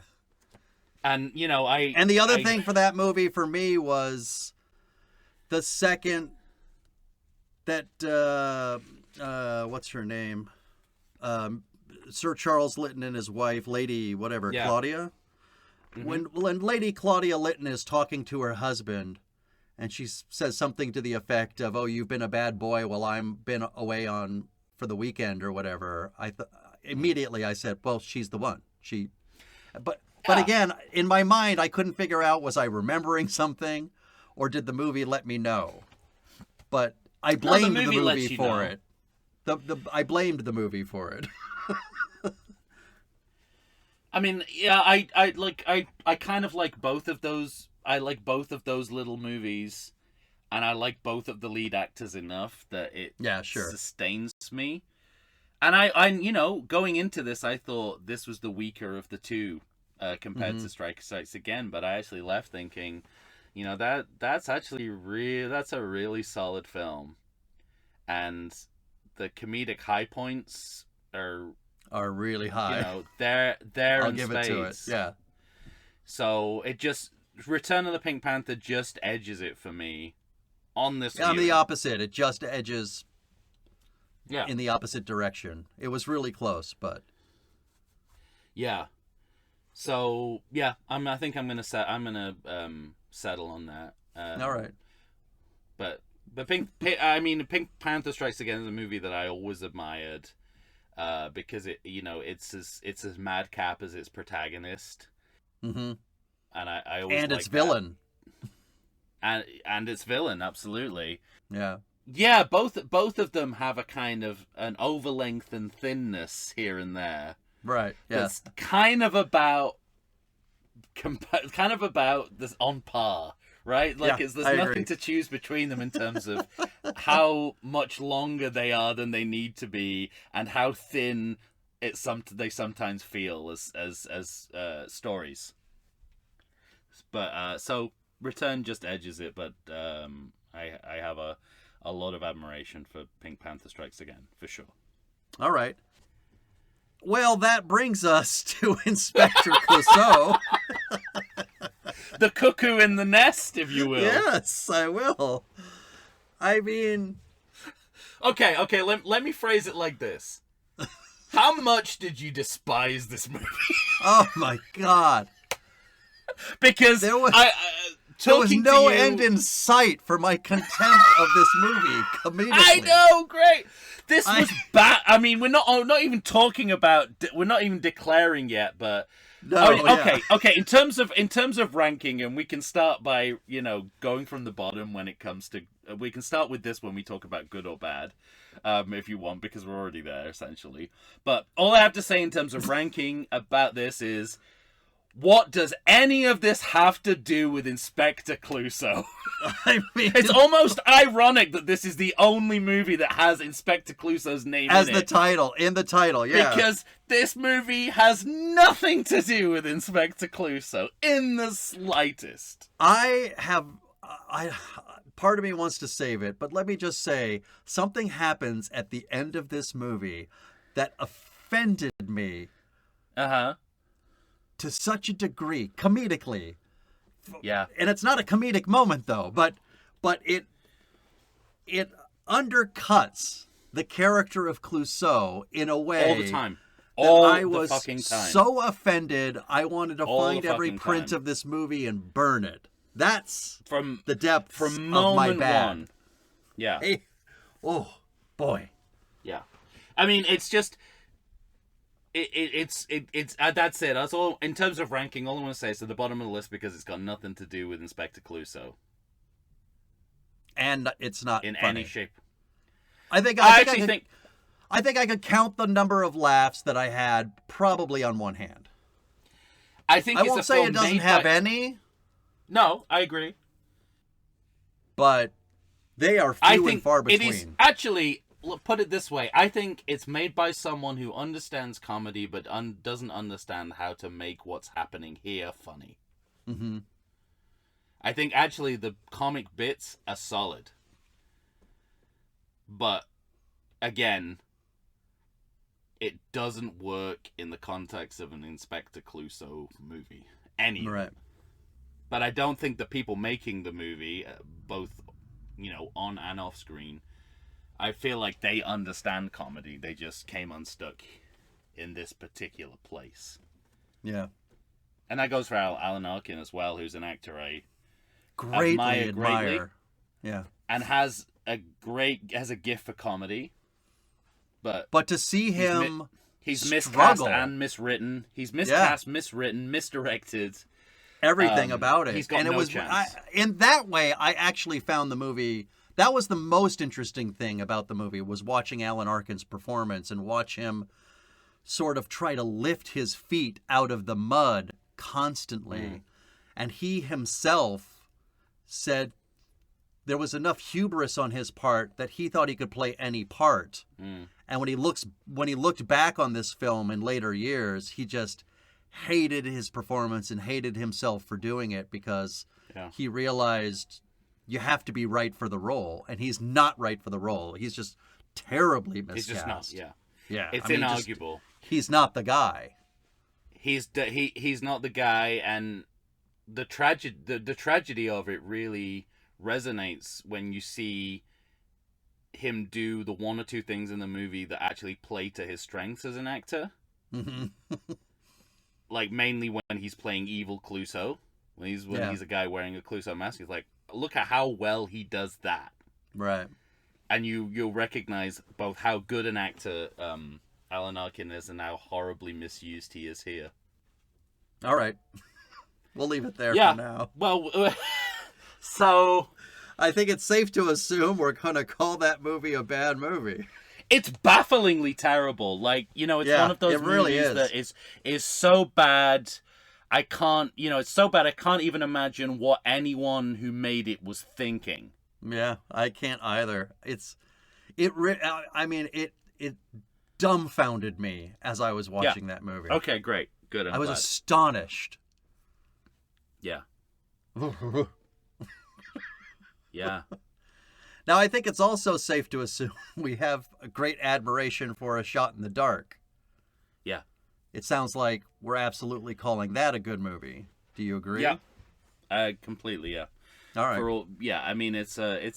And,
And the other thing for that movie for me was the second that, what's her name? Sir Charles Lytton and his wife, Lady whatever, Claudia. Mm-hmm. When Lady Claudia Lytton is talking to her husband, and she says something to the effect of, "Oh, you've been a bad boy while I'm been away for the weekend," or whatever, immediately I said, well, she's the one. But again, in my mind, I couldn't figure out, was I remembering something, or did the movie let me know? But I blamed the movie for it. I blamed the movie for it.
I mean, yeah, I kind of like both of those. I like both of those little movies, and I like both of the lead actors enough that it sustains me. And I going into this, I thought this was the weaker of the two compared to Strikes Again. But I actually left thinking, that's actually that's a really solid film, and the comedic high points are
really high.
They're
I'll
in
give
spades.
It to it. Yeah.
So it just Return of the Pink Panther just edges it for me on this.
I'm the opposite. It just edges. Yeah. In the opposite direction. It was really close, but
yeah. So yeah, I think I'm gonna settle on that.
All right.
But Pink Panther Strikes Again is a movie that I always admired, because it's as madcap as its protagonist.
Mm-hmm.
And I always
its villain.
And its villain, absolutely.
Yeah.
Yeah, both of them have a kind of an overlength and thinness here and there.
Right. Yeah.
It's kind of about this on par, right? Like, there's nothing to choose between them in terms of how much longer they are than they need to be, and how thin they sometimes feel as stories. But so Return just edges it, but I have a lot of admiration for Pink Panther Strikes Again, for sure.
All right. Well, that brings us to Inspector Clouseau.
The cuckoo in the nest, if you will.
Yes, I will. I mean...
Okay, let me phrase it like this. How much did you despise this movie?
Oh, my God.
Because
there was no end in sight for my contempt of this movie comedically.
I know, great. This was bad. I mean, we're not even talking about. We're not even declaring yet, but okay. In terms of ranking, and we can start by going from the bottom when it comes to. We can start with this when we talk about good or bad, if you want, because we're already there essentially. But all I have to say in terms of ranking about this is, what does any of this have to do with Inspector Clouseau?
I mean,
it's almost ironic that this is the only movie that has Inspector Clouseau's name
as
in
the
it.
title, in the title, yeah.
Because this movie has nothing to do with Inspector Clouseau in the slightest.
Part of me wants to save it, but let me just say, something happens at the end of this movie that offended me. To such a degree, comedically.
Yeah.
And it's not a comedic moment though, but it undercuts the character of Clouseau in a way
all the time.
I was so offended I wanted to find every print of this movie and burn it. That's from the depths of my bad. One.
Yeah.
Hey. Oh boy.
Yeah. I mean, it's just it's that's it. That's all in terms of ranking. All I want to say is at the bottom of the list because it's got nothing to do with Inspector Clouseau,
and it's not
in
funny.
any shape.
I think I could count the number of laughs that I had probably on one hand.
I think
I won't say it doesn't have any.
No, I agree.
But they are few and far between.
It is actually. Put it this way, I think it's made by someone who understands comedy but doesn't understand how to make what's happening here funny.
Mm-hmm.
I think actually the comic bits are solid. But, again, it doesn't work in the context of an Inspector Clouseau movie.
Right.
But I don't think the people making the movie, both, on and off screen, I feel like they understand comedy. They just came unstuck in this particular place.
Yeah.
And that goes for Alan Arkin as well, who's an actor I
admire.
greatly.
Yeah.
And has a gift for comedy. But
to see him
he's miscast and miswritten. He's miscast, miswritten, misdirected.
Everything about it.
He's got no chance.
In that way, I actually found the movie... That was the most interesting thing about the movie, was watching Alan Arkin's performance and watch him sort of try to lift his feet out of the mud constantly. Mm. And he himself said there was enough hubris on his part that he thought he could play any part. Mm. And when he looked back on this film in later years, he just hated his performance and hated himself for doing it because he realized... You have to be right for the role, and he's not right for the role. He's just terribly miscast.
He's just not.
Yeah.
It's inarguable.
He's not the guy.
He's not the guy, and the tragedy of it really resonates when you see him do the one or two things in the movie that actually play to his strengths as an actor.
Mm-hmm.
Like mainly when he's playing evil Clouseau, when he's a guy wearing a Clouseau mask. He's like, look at how well he does that.
Right.
And you'll recognize both how good an actor Alan Arkin is and how horribly misused he is here.
All right. We'll leave it there for now.
Well, so...
I think it's safe to assume we're going to call that movie a bad movie.
It's bafflingly terrible. Like, it's one of those movies that is so bad... it's so bad I can't even imagine what anyone who made it was thinking.
Yeah, I can't either. It dumbfounded me as I was watching that movie.
Okay, great. Good.
I was astonished.
Yeah. Yeah.
Now, I think it's also safe to assume we have a great admiration for A Shot in the Dark.
Yeah.
It sounds like we're absolutely calling that a good movie. Do you agree?
Yeah, completely. Yeah.
All right.
I mean, it's a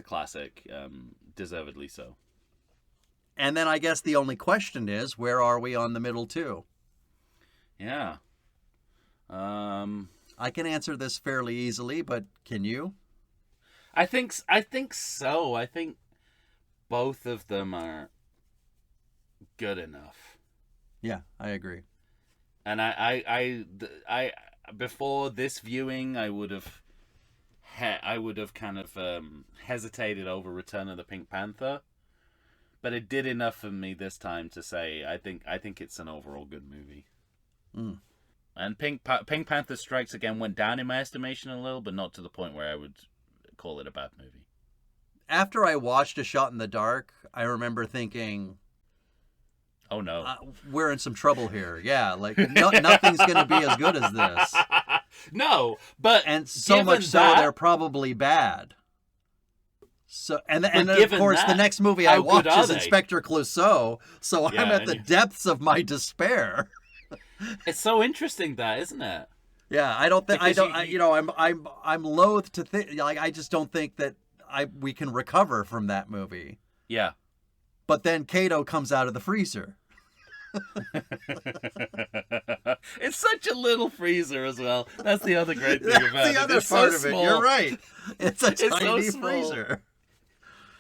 classic, deservedly so.
And then I guess the only question is, where are we on the middle two?
Yeah.
I can answer this fairly easily, but can you?
I think so. I think both of them are good enough.
Yeah, I agree.
And I before this viewing, I would have kind of hesitated over Return of the Pink Panther, but it did enough for me this time to say I think it's an overall good movie.
Mm.
And Pink Panther Strikes Again went down in my estimation a little, but not to the point where I would call it a bad movie.
After I watched A Shot in the Dark, I remember thinking,
oh no,
we're in some trouble here. Yeah, like nothing's going to be as good as this.
No, but
and so much so they're probably bad. So and of course the next movie I watch is Inspector Clouseau, so I'm at the depths of my despair.
It's so interesting, that isn't it?
Yeah, I don't think I'm loath to think, like, I just don't think that we can recover from that movie.
Yeah.
But then Kato comes out of the freezer.
It's such a little freezer as well. That's the other great thing about it.
The other part of it. You're right. It's a tiny freezer.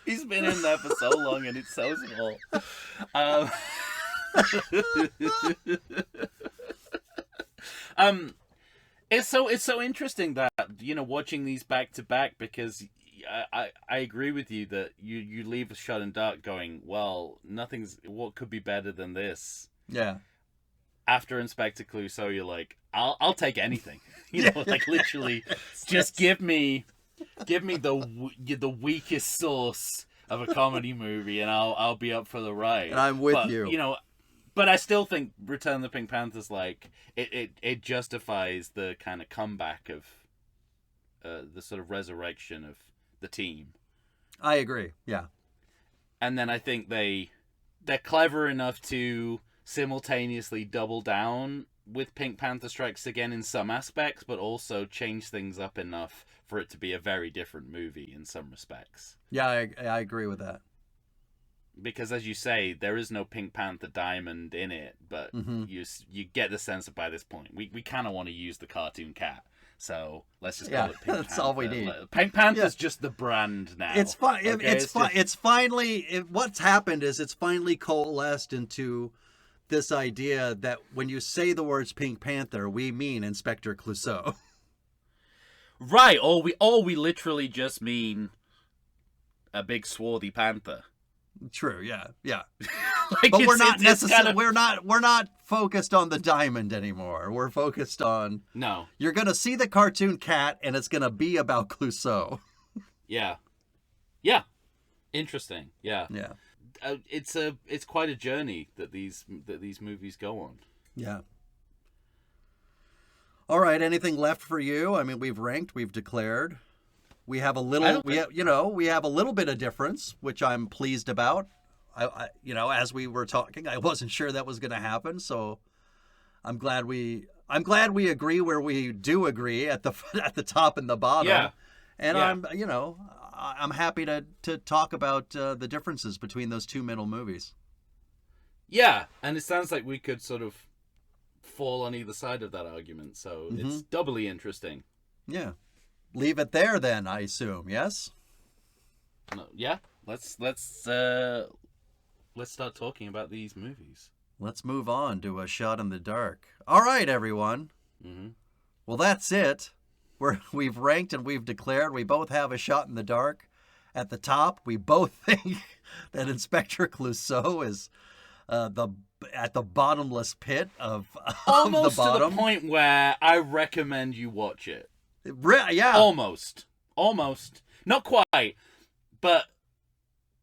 He's been in there for so long, and it's so small. It's so interesting that, watching these back to back, because I agree with you that you leave A Shot in Dark going, well, what could be better than this?
Yeah.
After Inspector Clouseau, you're like, I'll take anything. Like, literally, just give me the weakest source of a comedy movie, and I'll be up for the ride.
And I'm with you.
But I still think Return of the Pink Panther's like it justifies the kind of comeback of the sort of resurrection of the team.
I agree. Yeah.
And then I think they're clever enough to simultaneously double down with Pink Panther Strikes Again in some aspects, but also change things up enough for it to be a very different movie in some respects.
Yeah, I agree with that.
Because, as you say, there is no Pink Panther diamond in it, but you get the sense that by this point we kind of want to use the cartoon cat. So let's just call it Pink Panther.
That's all we need.
Pink Panther's just the brand now.
It's fine. Okay? It's finally. What's happened is it's finally coalesced into this idea that when you say the words Pink Panther, we mean Inspector Clouseau.
Right. Or we literally just mean a big swarthy panther.
True. Yeah. Yeah.
Like,
but we're not necessarily. We're not focused on the diamond anymore. We're focused on.
No.
You're gonna see the cartoon cat, and it's gonna be about Clouseau.
Yeah. Yeah. Interesting. Yeah.
Yeah.
It's quite a journey that these movies go on.
Yeah. All right. Anything left for you? I mean, we've ranked. We've declared. We have a little. We have a little bit of difference, which I'm pleased about. I as we were talking, I wasn't sure that was going to happen, so I'm glad we agree where we do agree at the top and the bottom.
Yeah.
And yeah. I'm happy to talk about the differences between those two middle movies.
Yeah, and it sounds like we could sort of fall on either side of that argument, so it's doubly interesting.
Yeah. Leave it there then, I assume. Yes?
No, yeah. Let's start talking about these movies.
Let's move on to A Shot in the Dark. All right, everyone. Mm-hmm. Well, that's it. We've ranked and we've declared we both have A Shot in the Dark at the top. We both think that Inspector Clouseau is at the bottomless pit of
almost
the bottom.
To the point where I recommend you watch it.
Yeah.
Almost. Not quite. But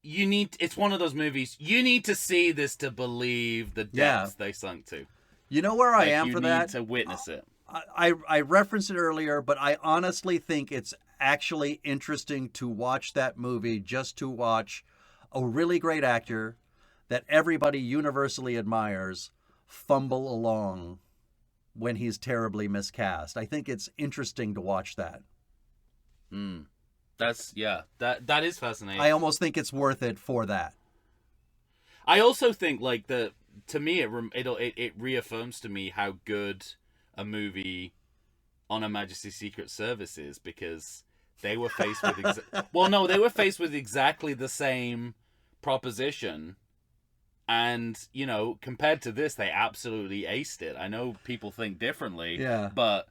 it's one of those movies, you need to see this to believe the depths they sunk to.
You know where I am for that?
You need to witness it.
I referenced it earlier, but I honestly think it's actually interesting to watch that movie just to watch a really great actor that everybody universally admires fumble along when he's terribly miscast. I think it's interesting to watch that.
That is fascinating.
I almost think it's worth it for that.
I also think to me it reaffirms to me how good a movie On Her Majesty's Secret Service is, because they were faced with they were faced with exactly the same proposition. And, compared to this, they absolutely aced it. I know people think differently, but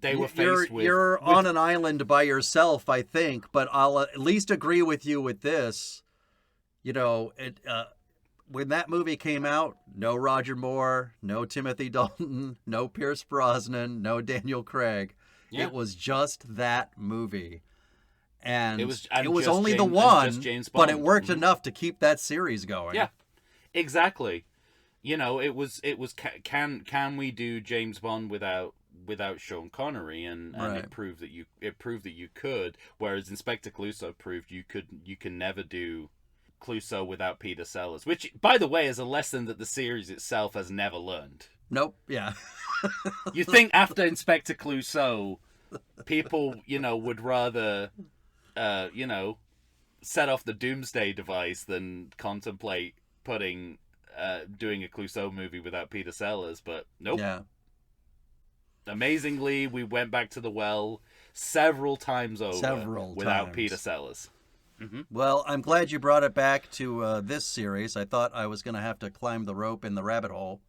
they were faced with...
You're on an island by yourself, I think, but I'll at least agree with you with this. when that movie came out, no Roger Moore, no Timothy Dalton, no Pierce Brosnan, no Daniel Craig.
Yeah.
It was just that movie. And it was
just
only
James,
the one,
just James
but
Bond.
it worked enough to keep that series going.
Yeah, exactly. You know, it was can we do James Bond without Sean Connery, and
Right.
it proved that you could, whereas Inspector Clouseau proved you can never do Clouseau without Peter Sellers, which, by the way, is a lesson that the series itself has never learned.
Nope. Yeah.
You think after Inspector Clouseau, people, would rather, set off the doomsday device than contemplate doing a Clouseau movie without Peter Sellers, but nope.
Yeah.
Amazingly, we went back to the well several times over without Peter Sellers. Mm-hmm.
Well, I'm glad you brought it back to this series. I thought I was going to have to climb the rope in the rabbit hole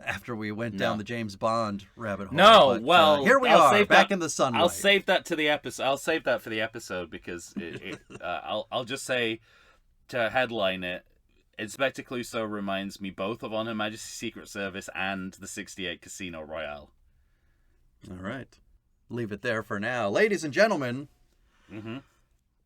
after we went down the James Bond rabbit hole.
No,
but,
well,
here we are, back in the sunlight.
I'll save that to the episode. I'll save that for the episode because I'll just say, to headline it, Inspector Clouseau reminds me both of On Her Majesty's Secret Service and the '68 Casino Royale.
All right. Leave it there for now. Ladies and gentlemen,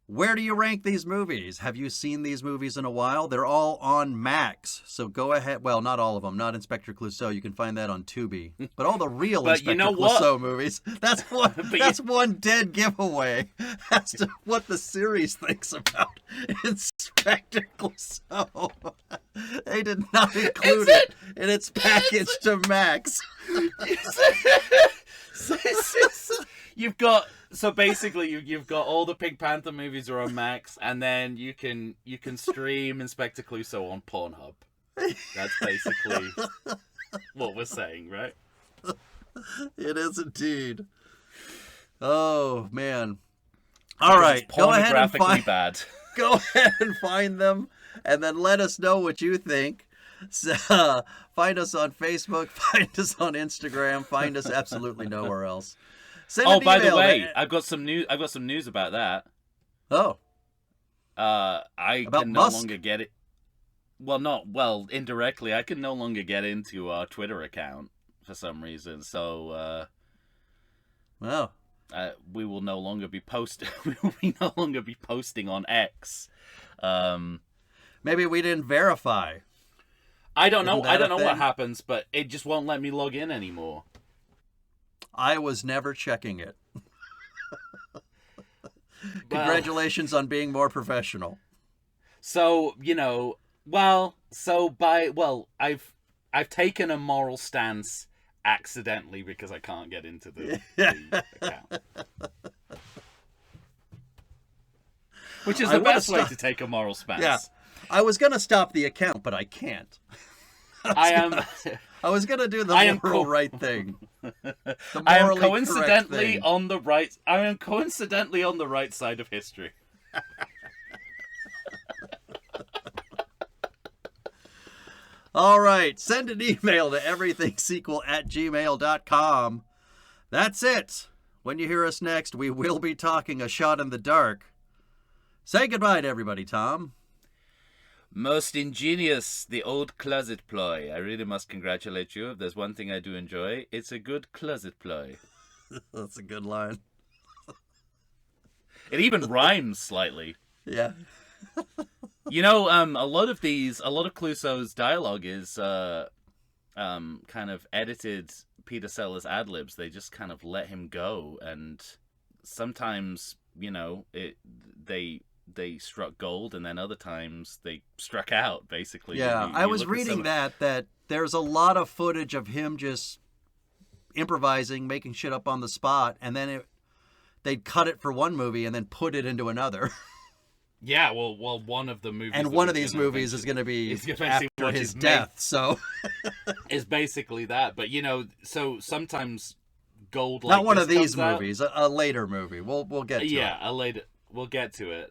where do you rank these movies? Have you seen these movies in a while? They're all on Max, so go ahead. Well, not all of them. Not Inspector Clouseau. You can find that on Tubi. But all the real Inspector Clouseau movies, that's one dead giveaway as to what the series thinks about Inspector Clouseau. They did not include it in its package to Max.
You've got you've got all the Pink Panther movies are on Max, and then you can stream Inspector Clouseau on Pornhub. That's basically what we're saying, right?
It is indeed. Oh man! All right, go ahead and go ahead and find them, and then let us know what you think. So, find us on Facebook, find us on Instagram, find us absolutely nowhere else.
By the way, I've got some news about that.
Oh.
I
about
can
Musk?
No longer get it. Indirectly, I can no longer get into our Twitter account for some reason. So, we will no longer be we will no longer be posting on X.
Maybe we didn't verify.
I don't know. I don't know what happens, but it just won't let me log in anymore.
I was never checking it. Congratulations on being more professional.
So, I've taken a moral stance accidentally because I can't get into the account. Which is the best way to take a moral stance.
Yeah. I was going to stop the account, but I can't. I was going to do the right thing.
I am coincidentally on the right. I am coincidentally on the right side of history.
All right, send an email to everythingsequel@gmail.com. That's it. When you hear us next, we will be talking A Shot in the Dark. Say goodbye to everybody, Tom.
Most ingenious, the old closet ploy. I really must congratulate you. If there's one thing I do enjoy, it's a good closet ploy.
That's a good line.
It even rhymes slightly.
Yeah.
A lot of Clouseau's dialogue is kind of edited Peter Sellers ad-libs. They just kind of let him go, and sometimes, they struck gold, and then other times they struck out, basically.
Yeah, I was reading that there's a lot of footage of him just improvising, making shit up on the spot, and then they'd cut it for one movie and then put it into another.
Yeah, well, one of the movies...
And one of these movies is going to be after his death, so...
Is basically that, but, so sometimes gold...
Not one of these movies, a later movie. We'll get to it.
Yeah, we'll get to it.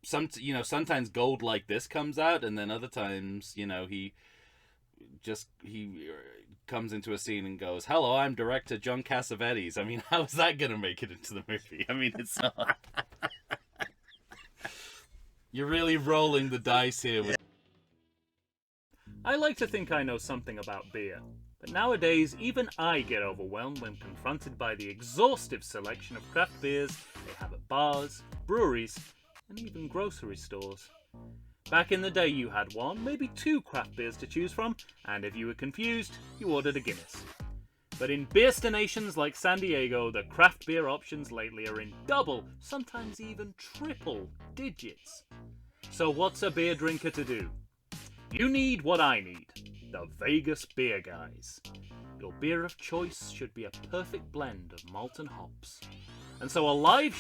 Sometimes gold like this comes out, and then other times, he comes into a scene and goes, "Hello, I'm director John Cassavetes." I mean, how is that going to make it into the movie? I mean, it's not... You're really rolling the dice here.
I like to think I know something about beer, but nowadays even I get overwhelmed when confronted by the exhaustive selection of craft beers they have at bars, breweries, and even grocery stores. Back in the day you had one, maybe two craft beers to choose from, and if you were confused, you ordered a Guinness. But in beerstinations like San Diego, the craft beer options lately are in double, sometimes even triple digits. So what's a beer drinker to do? You need what I need, the Vegas Beer Guys. Your beer of choice should be a perfect blend of malt and hops. And so a live